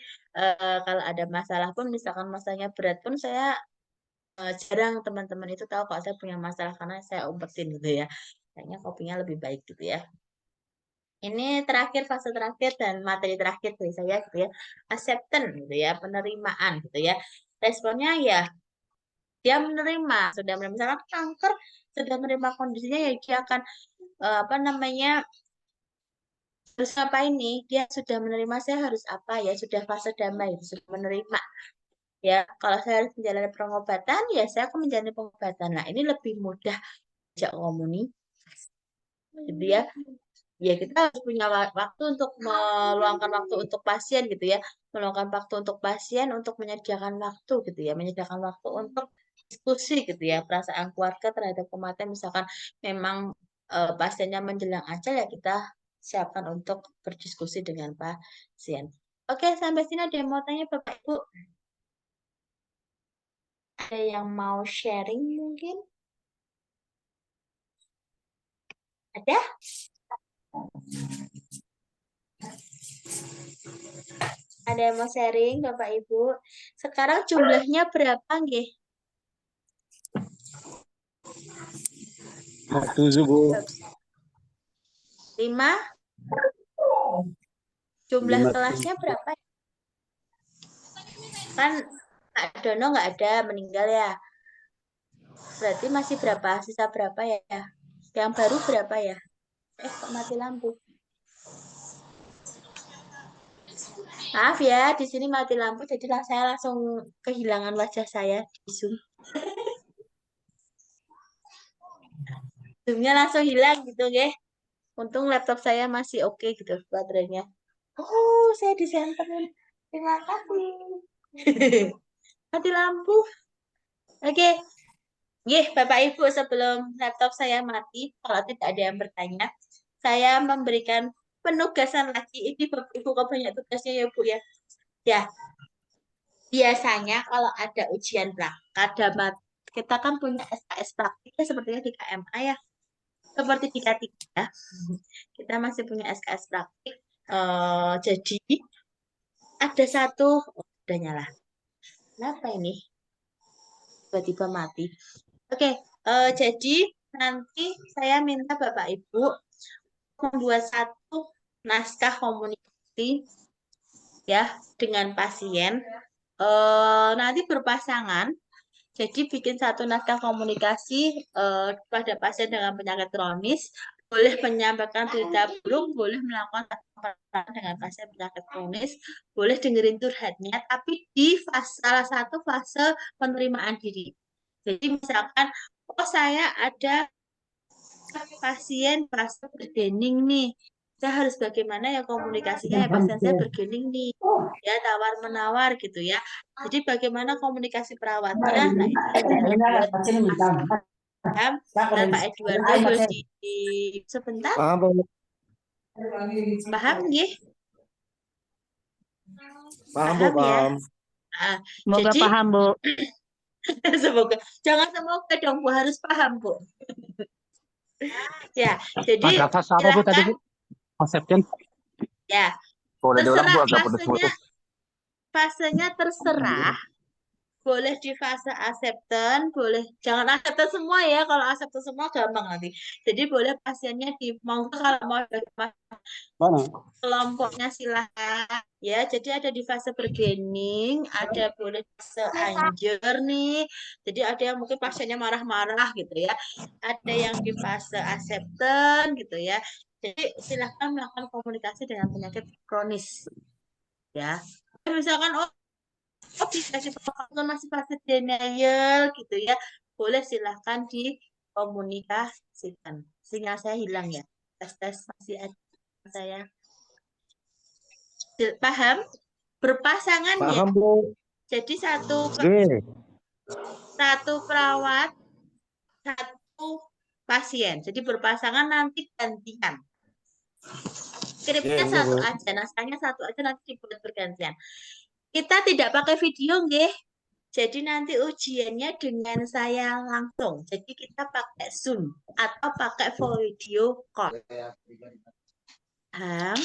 kalau ada masalah pun misalkan masalahnya berat pun saya jarang teman-teman itu tahu kalau saya punya masalah karena saya umpetin gitu ya. Kayaknya kopinya lebih baik gitu ya. Ini terakhir, fase terakhir dan materi terakhir dari saya gitu ya. Acceptance gitu ya, penerimaan gitu ya. Responnya ya dia menerima, sudah menerima misalkan kanker, sudah menerima kondisinya ya dia akan apa namanya, harus ngapain nih? Dia sudah menerima saya harus apa ya, sudah fase damai, sudah menerima. Ya, kalau saya harus menjalani pengobatan, ya saya akan menjalani pengobatan. Nah, ini lebih mudah ajak komunikasi. Gitu ya. Ya kita harus punya waktu untuk meluangkan waktu untuk pasien gitu ya, meluangkan waktu untuk pasien, untuk menyediakan waktu gitu ya, menyediakan waktu untuk diskusi gitu ya, perasaan keluarga terhadap kematian misalkan memang pasiennya menjelang ajal ya kita siapkan untuk berdiskusi dengan pasien. Oke, sampai sini ada yang mau tanya Bapak Ibu? Ada yang mau sharing mungkin? Ada? Ada yang mau sharing Bapak Ibu? Sekarang jumlahnya berapa nggih? 7 Bu. 5? Jumlah 5. kelasnya berapa? Kan Kak Dono nggak ada, meninggal ya. Berarti masih berapa? Sisa berapa ya? Yang baru berapa ya? Kok mati lampu? Maaf ya, di sini mati lampu, jadi saya langsung kehilangan wajah saya di Zoom. Zoom-nya langsung hilang gitu, ya. Untung laptop saya masih oke gitu baterainya. Oh, saya disenterin. Terima kasih. Mati lampu. Oke. Bapak Ibu, sebelum laptop saya mati, kalau tidak ada yang bertanya, saya memberikan penugasan lagi. Ini Bapak Ibu kok banyak tugasnya ya Bu ya. Ya. biasanya kalau ada ujian praktik, kita kan punya SKS praktiknya sepertinya di KMA ya, seperti di K3 ya. Kita masih punya SKS praktik. Jadi ada satu, udah nyala. Kenapa ini? Tiba-tiba mati. Oke, jadi nanti saya minta Bapak Ibu membuat satu naskah komunikasi ya dengan pasien. Nanti berpasangan. Jadi bikin satu naskah komunikasi pada pasien dengan penyakit kronis, boleh menyampaikan berita buruk, boleh melakukan pertemuan dengan pasien penyakit kronis, boleh dengerin curhatnya, tapi di salah satu fase penerimaan diri. Jadi misalkan, oh saya ada pasien fase bergening nih, saya harus bagaimana ya komunikasinya ya pasien saya bergening nih, ya tawar menawar gitu ya. Jadi bagaimana komunikasi perawatnya, nah itu harus buat paham. Dan Pak Eduardo boleh sebentar Paham, Bu. paham nggih? Paham, Bu, Paham ya? paham. Nah, Semoga jadi paham, Bu. semoga jangan semoga dong Bu, harus paham Bu. Ya, jadi Madrasah apa Bu tadi Bu? Konsepnya? ya Boleh diulang Bu, terserah agak putus-putus. fasenya terserah. Boleh di fase acceptance, boleh jangan acceptance semua ya. Kalau acceptance semua gampang nanti. Jadi boleh pasiennya di mau kalau mau Mana? kelompoknya silahkan ya. Jadi ada di fase bergening, ada boleh fase anjur nih. Jadi ada yang mungkin pasiennya marah-marah gitu ya. Ada yang di fase acceptance gitu ya. Jadi silahkan melakukan komunikasi dengan penyakit kronis ya. Misalkan dikasih pengetahuan masih fase denial gitu ya, boleh silahkan dikomunikasikan. Sinyal saya hilang ya, tes masih ada saya. Paham? Berpasangan ya. Paham, Bu. Jadi Oke. satu perawat, satu pasien. Jadi berpasangan nanti gantian. Skripnya Oke, satu Bu. aja, naskahnya satu aja nanti dibuat bergantian. Kita tidak pakai video, nggih. Jadi nanti ujiannya dengan saya langsung. Jadi kita pakai Zoom atau pakai video call. Paham?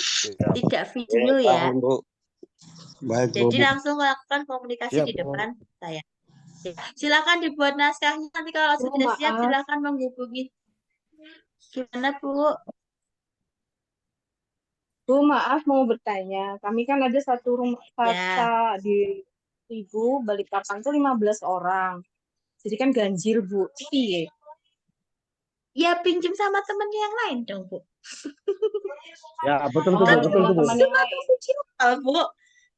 Tidak video ya. Paham, Bu. Baik, Bu. Jadi langsung lakukan komunikasi Siap, di Bu. depan saya. Ya. Silakan dibuat naskahnya. Nanti kalau sudah siap silakan menghubungi. Gimana Bu? Bu, maaf mau bertanya. Kami kan ada satu rumah kasta di Ibu, Balikpapan tuh 15 orang. Jadi kan ganjil, Bu. Iya. Ya pinjam sama temennya yang lain dong Bu. Ya, betul, Bu. Oh, Betul, Bu. teman-teman yang lain. Video call Bu.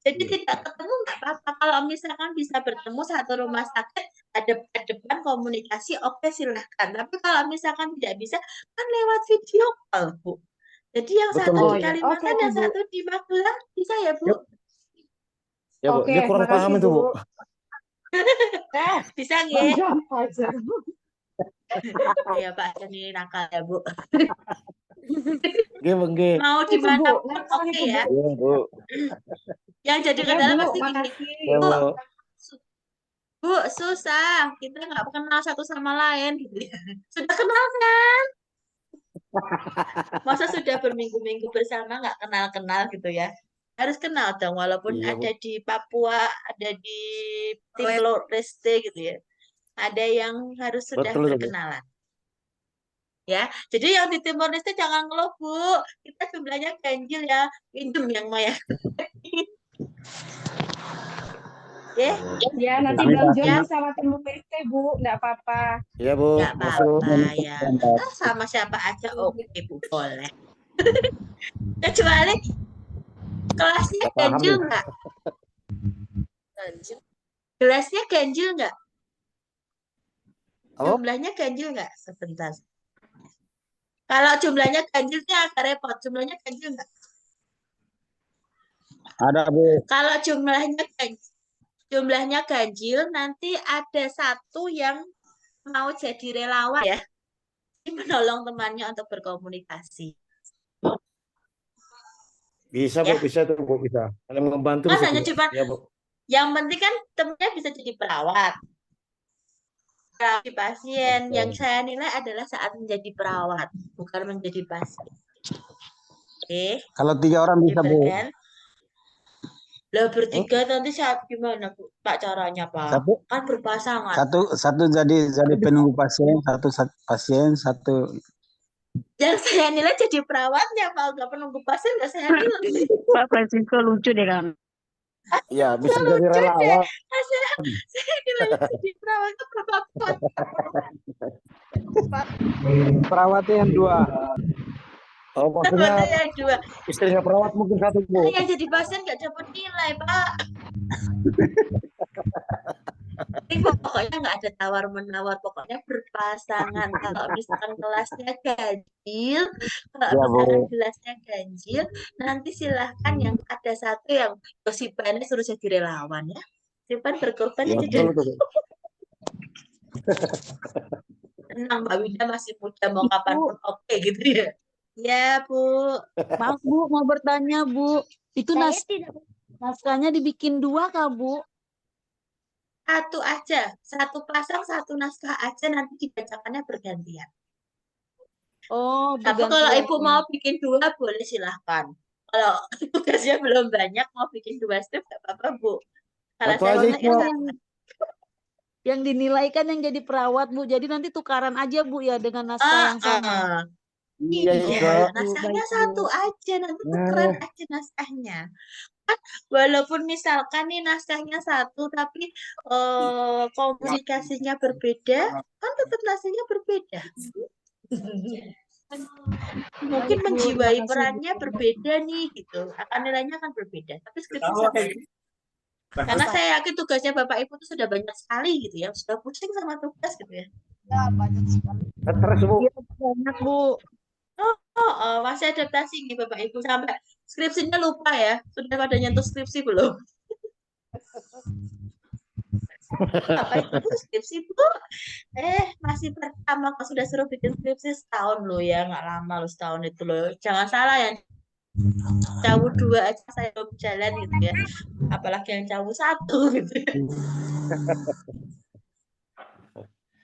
Jadi tidak ketemu nggak apa-apa. Kalau misalkan bisa bertemu satu rumah sakit, hadap-hadapan komunikasi, oke silahkan. Tapi kalau misalkan tidak bisa, kan lewat video call Bu. Jadi yang Betul, satu Bu. di Kalimantan, Oke, yang Bu. satu di Magelang, bisa ya Bu? Yuk. Ya, Bu. Oke, Dia kurang makasih, paham itu, Bu. Bisa nggih? Diam aja. Ya Pak, ini nakal ya Bu. Oke, Bu. Oke. Mau di Itu, mana Bu. pun Langsung oke itu, ya. Bu. Iya, Bu. Yang jadi Ya, kendala Bu. pasti gini. Makasih. Ya, Bu. Bu, susah. Kita nggak kenal satu sama lain gitu ya. Sudah kenal kan? Masa sudah berminggu-minggu bersama nggak kenal-kenal gitu ya? Harus kenal dong, walaupun Iya, Bu. ada di Papua, ada di Timor Leste gitu ya. Ada yang harus sudah Betul, Bu. berkenalan. Ya, jadi yang di Timor Leste jangan ngeluh Bu. Kita jumlahnya ganjil ya, pinjem yang mau ya. Ya, Ya, nanti belanjanya sama Timur Leste, Bu. Nggak apa-apa. Iya, Bu. nggak Masuk. apa-apa ya. Ah, sama siapa aja oke Bu, boleh. Kecuali kelasnya Nggak paham, ganjil Bu. nggak? Gelasnya ganjil nggak? Apa? Jumlahnya ganjil nggak? Sebentar. Kalau jumlahnya ganjilnya agak repot. Jumlahnya ganjil nggak? Ada, Bu. Kalau jumlahnya ganjil, nanti ada satu yang mau jadi relawan ya, menolong temannya untuk berkomunikasi. Bisa, Ya. Bu. Bisa tuh, Bu. Bisa. Kalian membantu Mas bisa, hanya Bu. cuma Ya, Bu. Yang penting kan temennya bisa jadi perawat. Jadi pasien. Yang saya nilai adalah saat menjadi perawat, bukan menjadi pasien. Oke, Kalau 3 orang bisa, gitu Bu. kan? Lah bertiga nanti saat gimana Bu? Pak caranya Pak? Satu Kan berpasangan. satu jadi penunggu pasien, satu pasien, satu. Yang saya nilai jadi perawatnya Pak, nggak penunggu pasien nggak saya nilai. Pak Francisco lucu deh kan. Ya, bisa jadi Lucu deh. relawan. Saya nilai jadi perawat itu berapa pot? Perawatnya yang 2. Oh, maksudnya Perawatnya yang 2. istrinya perawat mungkin 1, Bu. Yang jadi pasien nggak dapat nilai Pak. Ini pokoknya nggak ada tawar-menawar, pokoknya berpasangan. Kalau misalkan kelasnya ganjil, nanti silahkan yang ada satu yang Sipan suruh jadi relawan ya. Sipan berkorban Ya, jadi betul. tenang Mbak Winda masih muda, mau kapanpun oke gitu ya. Ya Bu. Maaf Bu, mau bertanya Bu. Itu naskahnya dibikin 2 kah Bu? Satu aja, satu pasang, satu naskah aja, nanti dibacakannya bergantian. Oh, Tapi kalau Ibu mau bikin 2 boleh silahkan. Kalau tugasnya belum banyak mau bikin 2 strip nggak apa-apa Bu. Kalau Satu saya aja, bilangnya Ibu. satu. yang dinilaikan yang jadi perawat Bu. Jadi nanti tukaran aja Bu ya dengan naskah yang sama. Iya, Iya, Ibu. naskahnya Baik, Bu. satu aja, nanti tukeran aja naskahnya. Kan walaupun misalkan nih naskahnya satu tapi komunikasinya berbeda, kan tetap naskahnya berbeda. Mungkin Baik, Bu. menjiwai Terima kasih, perannya Bu. berbeda nih gitu. Akan nilainya akan berbeda. Tapi skripsi sama. Karena saya yakin tugasnya Bapak Ibu itu sudah banyak sekali gitu ya. Sudah pusing sama tugas gitu ya. Stres, Bu. Iya, banyak Bu. Masih adaptasi nih Bapak Ibu sampai skripsinya lupa ya. Sudah pada nyentuh skripsi belum? Bapak Ibu skripsi Bu? Masih pertama kok sudah suruh bikin skripsi setahun loh ya, nggak lama loh setahun itu loh. Jangan salah ya. Cawu 2 aja saya belum jalan gitu ya. Apalagi yang cawu 1 gitu ya.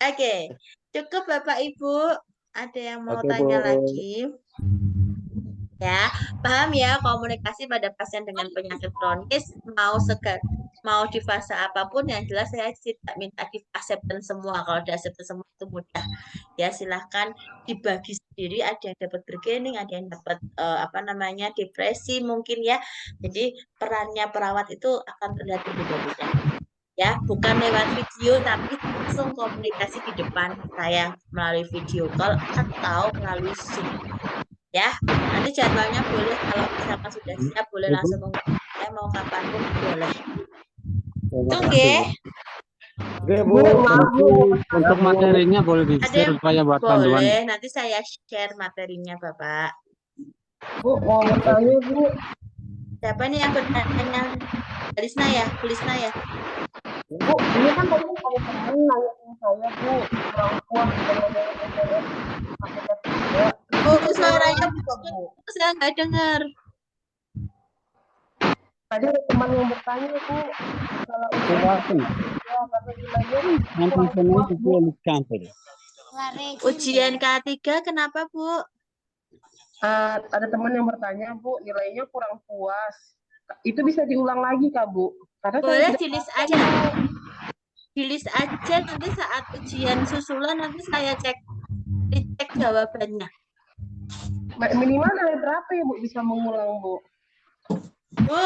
Oke, cukup Bapak Ibu. Ada yang mau Oke, tanya Bu. lagi? Ya, paham ya komunikasi pada pasien dengan penyakit kronis mau di fase apapun yang jelas saya tidak minta di acceptance semua. Kalau di acceptance semua itu mudah. Ya silahkan dibagi sendiri, ada yang dapat bargaining, ada yang dapat depresi mungkin ya. Jadi perannya perawat itu akan terlihat berbeda-beda. Ya, bukan lewat video tapi langsung komunikasi di depan saya melalui video call atau melalui Zoom. Ya, nanti jadwalnya boleh kalau misalkan sudah siap boleh langsung saya mau kapanpun boleh. Oke. Oke, Bu. Untuk materinya boleh di-share supaya buat panduan. Boleh, nanti saya share materinya Bapak. Bu, mau bertanya Bu. Siapa nih yang bertanya? Lisna ya, Bu Lisna ya. Bu, ini kan tadi ada teman nanya ke saya Bu, orang tua Bu, suaranya Bu, saya nggak dengar. Tadi ada teman yang bertanya Bu, kalau Ujian K3 kenapa Bu? ada teman yang bertanya Bu, nilainya kurang puas. Itu bisa diulang lagi Kak Bu? Karena Boleh saya di list aja. Di list aja nanti saat ujian susulan nanti saya dicek jawabannya. Minimal nilai berapa ya Bu bisa mengulang Bu? Bu,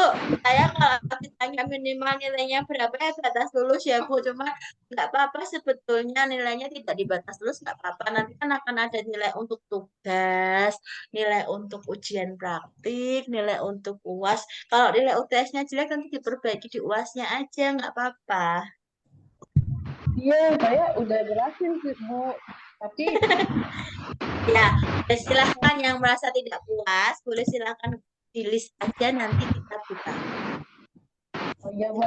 saya kalau ditanya minimal nilainya berapa ya batas lulus ya Bu. Cuma nggak apa-apa sebetulnya nilainya tidak dibatas lulus nggak apa-apa. Nanti kan akan ada nilai untuk tugas, nilai untuk ujian praktik, nilai untuk UAS. Kalau nilai UTS-nya jelek nanti diperbaiki di UAS-nya aja nggak apa-apa. Iya, saya udah jelasin sih Bu. Tapi ya silahkan yang merasa tidak puas boleh silahkan di list aja nanti kita buka. oh ya Bu.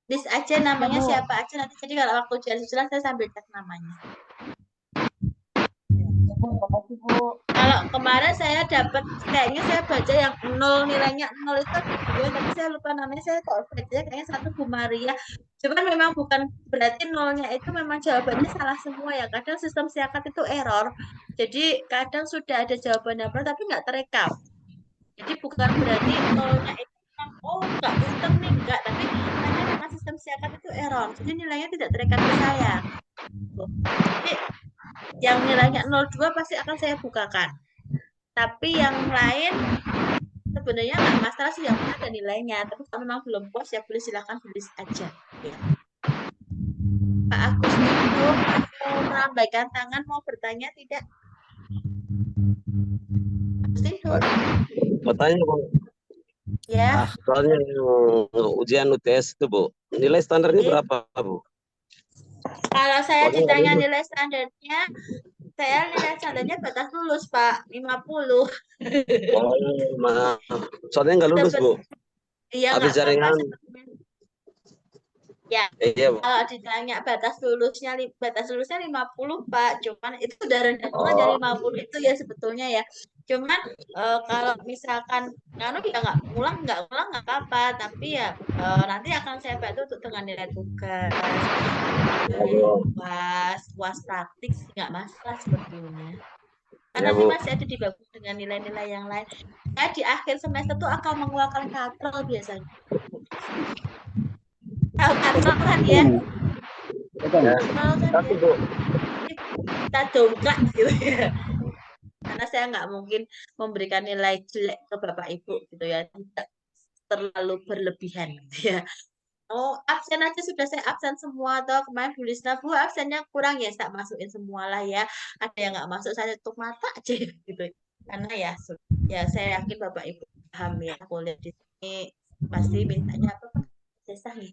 List aja namanya siapa aja nanti jadi kalau waktu ujian susulan saya sambil cek namanya. Bu, makasih Bu. Kalau Kemarin saya dapat, kayaknya saya baca yang 0, nilainya 0 itu ada 2, tapi saya lupa namanya, saya kok baca kayaknya 1 Bu Maria. Cuman memang bukan berarti 0-nya itu memang jawabannya salah semua ya. Kadang sistem siakat itu error. Jadi kadang sudah ada jawabannya benar tapi nggak terekam. Jadi bukan berarti 0-nya itu nggak pinter nih, enggak. Tapi kadang memang sistem siakat itu error. Jadi nilainya tidak terekam ke saya. Jadi yang nilainya 02 pasti akan saya bukakan. Tapi yang lain sebenarnya nggak masalah sih, yang penting ada nilainya. Tapi kalau memang belum puas ya boleh silahkan tulis aja. Ya. Pak Agustinus mau melambaikan tangan, mau bertanya tidak? Agustinus. Bertanya, Bu. Ya. Soalnya ujian UTS itu, Bu. Nilai standarnya berapa, Bu? Kalau saya ditanya nilai standarnya, saya nilai standarnya batas lulus, Pak, 50. Oh, maaf. Soalnya nggak lulus, Bu. Iya, habis nggak apa-apa. jaringan. Ya, Iya, Bu. kalau ditanya batas lulusnya 50, Pak. Cuman itu udah rendah banget dari 50 itu ya sebetulnya ya. Cuman kalau misalkan kalau ya nggak ngulang nggak apa-apa, tapi ya nanti akan saya bantu untuk dengan nilai tugas, was praktik nggak masalah sebetulnya. Karena nanti masih ada digabung dengan nilai-nilai yang lain. Saya di akhir semester tuh akan mengeluarkan katrol biasanya. Tahu katrol kan ya? Kita dongkrak gitu ya. Karena saya nggak mungkin memberikan nilai jelek ke Bapak Ibu gitu ya, tidak terlalu berlebihan gitu ya. Oh, absen aja sudah saya absen semua atau kemarin Bu Lisna, Bu absennya kurang ya, saya masukin semua lah ya. Ada yang nggak masuk saya tutup mata aja gitu. Karena ya saya yakin Bapak Ibu paham ya, kuliah di sini pasti mintanya apa? Jasa nih.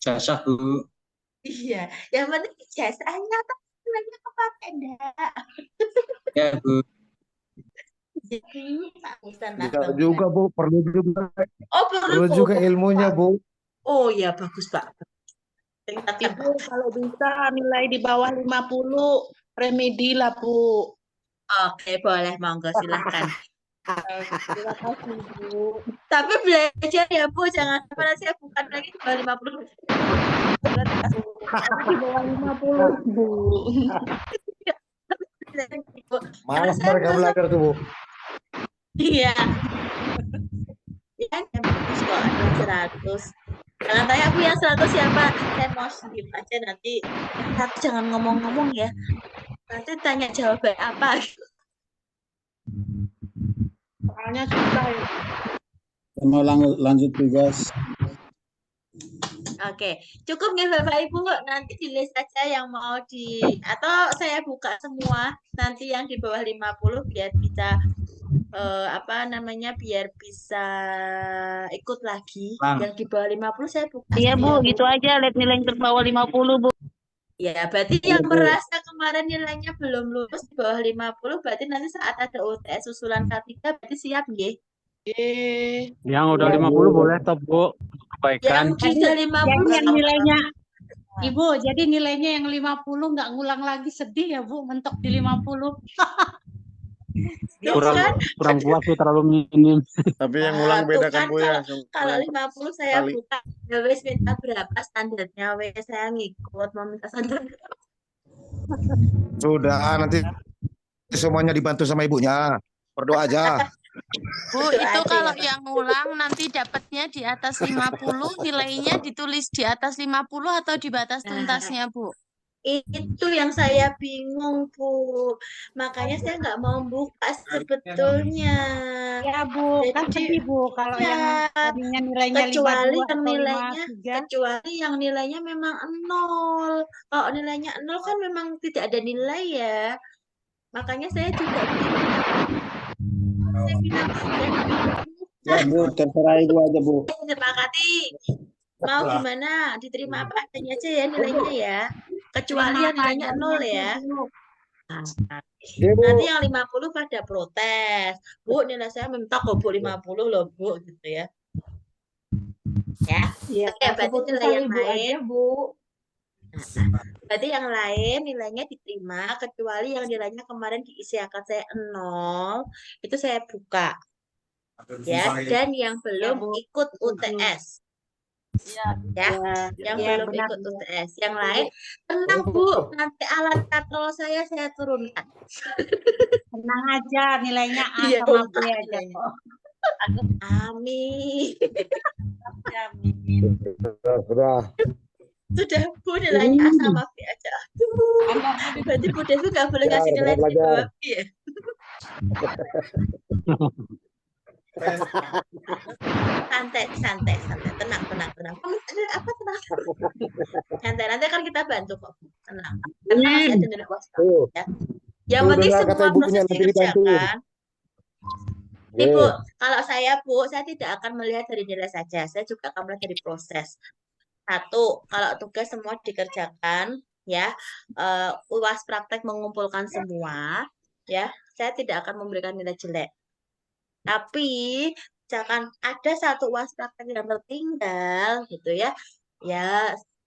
Jasa, Bu. Iya, yang penting jasanya tapi nilainya kepake enggak. Ya, Bu. Jadi Pak Ustaz Bisa juga, Bu. Perlu juga. Oh, Perlu juga ilmunya, Bu. Oh ya, bagus, Pak. Ibu kalau bisa nilai di bawah 50 remedi lah, Bu. Oke, boleh, monggo silahkan. Terima kasih, Bu. Tapi belajar ya, Bu, jangan sampai saya bukan lagi di bawah 50. Di bawah 50, Bu. Malas mereka belajar tuh, Bu. Iya. Ya, yang bagus kok ada 100. Jangan tanya aku yang 100 siapa. Saya mau skip aja nanti. Tapi jangan ngomong-ngomong ya. Nanti tanya jawaban apa. Soalnya susah ya. Mau lanjut tugas. Oke, cukup nih Bapak Ibu, nanti di list aja yang mau atau saya buka semua nanti yang di bawah 50 biar bisa biar bisa ikut lagi. Yang di bawah 50 saya buka. Iya, Bu, gitu aja, lihat nilai yang terbawah 50, Bu. Ya, berarti yang merasa kemarin nilainya belum lulus di bawah 50, berarti nanti saat ada UTS susulan K3 berarti siap nggih? Yang udah 50 boleh top, Bu. Kebaikan. Yang udah 50 yang nilainya Ibu, jadi nilainya yang 50 nggak ngulang lagi, sedih ya, Bu, mentok di 50. Kurang puas tuh, terlalu minim. Tapi yang ngulang beda kan, Bu ya. Kalau 50 saya buka, ya wes minta berapa standarnya, wes saya ngikut mau minta standar. Sudah, nanti semuanya dibantu sama ibunya. Berdoa aja. Bu, itu kalau yang ngulang nanti dapatnya di atas 50, nilainya ditulis di atas 50 atau di batas tuntasnya, Bu? Itu yang saya bingung, Bu. Makanya saya nggak mau buka sebetulnya. Ya, Bu. Kan sedih, Bu, kalau yang tadinya nilainya kecuali yang nilainya memang 0. Kalau nilainya 0 kan memang tidak ada nilai ya. Makanya saya juga bingung. Saya bilang, Ya, Bu, terserah Ibu aja, Bu. Sepakati. Mau gimana? Diterima apa adanya aja ya nilainya ya. Kecuali yang nilainya 0 ya. Nanti yang 50 pada protes. Bu, nilai saya mentok kok, Bu, 50 loh, Bu, gitu ya. Ya. Iya, Oke, berarti nilai yang lain. Bu. Berarti yang lain nilainya diterima, kecuali yang nilainya kemarin diisi akad saya 0, itu saya buka. Ya, dan yang belum ikut UTS. Ya, yang belum ikut UTS. Yang lain, tenang Bu, nanti alat katrol saya turunkan. Tenang aja, nilainya A Iya, sama B Pak, aja nilainya. kok. Amin. Sudah. Sudah Bu, nilainya A sama B aja. Aduh. Berarti Bu Devi nggak boleh ngasih nilai di bawah B ya? Santai, tenang. Kamu apa tenang? Santai, nanti akan kita bantu kok. Tenang. Karena masih ada nilai waspada ya. Yang penting semua proses dikerjakan. Ibu, kalau saya Bu, saya tidak akan melihat dari nilai saja. Saya juga akan melihat dari proses. Satu, kalau tugas semua dikerjakan, ya, UAS praktek mengumpulkan semua, ya, saya tidak akan memberikan nilai jelek. Tapi misalkan ada satu UAS praktek yang tertinggal, gitu ya,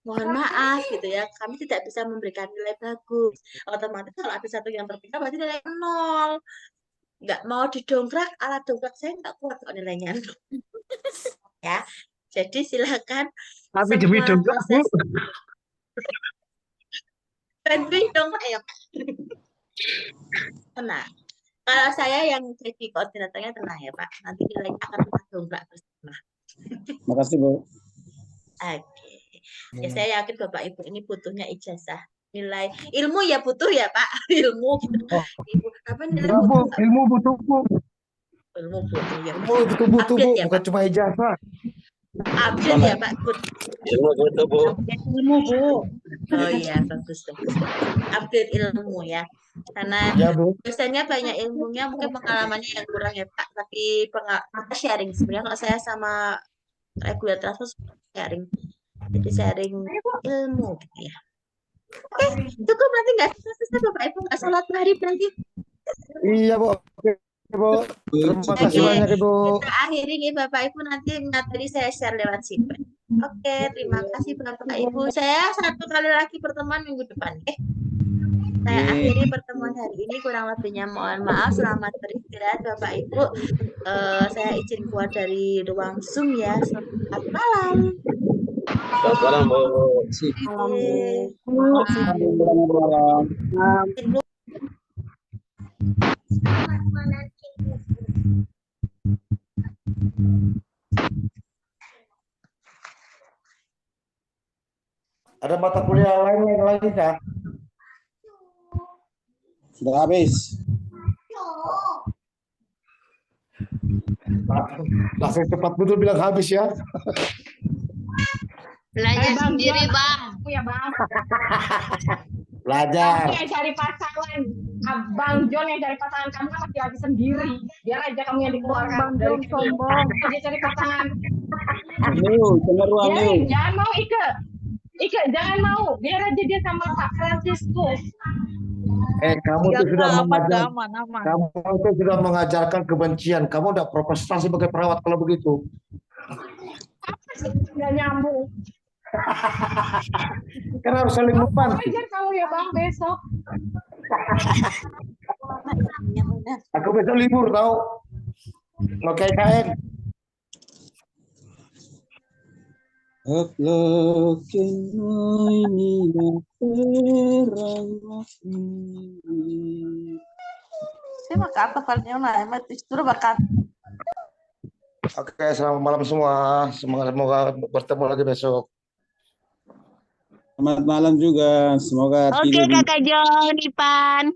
mohon maaf gitu ya, kami tidak bisa memberikan nilai bagus. Otomatis kalau ada satu yang tertinggal berarti nilai 0. Nggak mau didongkrak, alat dongkrak saya nggak kuat kok nilainya. Ya, jadi silakan Tapi demi semua dongkrak, Bu. proses. Bantuin dong, ayo. Tenang. Kalau saya yang jadi koordinatornya tenang ya Pak. Nanti nilainya akan kita dongkrak bersama. Makasih Bu. Oke. Ya saya yakin Bapak Ibu ini butuhnya ijazah. Nilai ilmu ya butuh ya Pak. Ilmu gitu. Ibu apa nilai butuh? Ilmu butuh Bu. Ilmu butuh ya. Ilmu butuh Bu, Ya, bukan Pak. cuma ijazah. Update ya Pak. Ilmu butuh Bu. Ilmu Bu. Oh iya bagus. Update ilmu ya. Karena Ya Bu. biasanya banyak ilmunya, mungkin pengalamannya yang kurang ya Pak. Tapi sharing sebenarnya kalau saya sama regular transfer sharing. Jadi sharing ilmu gitu ya. Oke, cukup nanti nggak selesai Bapak Ibu nggak sholat maghrib nanti. Iya Bu. Oke Bu. Terima kasih banyak Ibu. Kita akhiri nih Bapak Ibu, nanti materi saya share lewat Sipa. Oke, terima kasih Bapak Ibu. Saya satu kali lagi pertemuan minggu depan. Saya akhiri pertemuan hari ini, kurang lebihnya mohon maaf. Selamat beristirahat Bapak Ibu. Saya izin keluar dari ruang Zoom ya. Selamat malam. Selamat malam Bu. Ada mata kuliah lain lagi kah? Sudah habis. Langsung cepat betul bilang habis ya. Belajar sendiri Bang. Ya Bang. Belajar. Kamu yang cari pasangan, Abang John yang cari pasangan, kamu kan laki-laki sendiri. Biar aja kamu yang dikeluarkan. Bang John sombong. Dia cari pasangan. Leo, tengah ruang Leo. Jangan mau Ike, jangan mau. Biar aja dia sama Pak Franciscus. Kamu tuh sudah mengajar. Aman. Kamu tuh sudah mengajarkan kebencian. Kamu udah berprestasi sebagai perawat kalau begitu. Apa sih? Nggak nyambung. Kan harus saling membantu. Ajar kamu ya Bang besok. Aku besok libur tahu. Oke KN. Saya maka apa palnya mati suruh bakat. Oke, selamat malam semua. Semoga bertemu lagi besok. Selamat malam juga. Semoga Oke Kakak John, Ipan.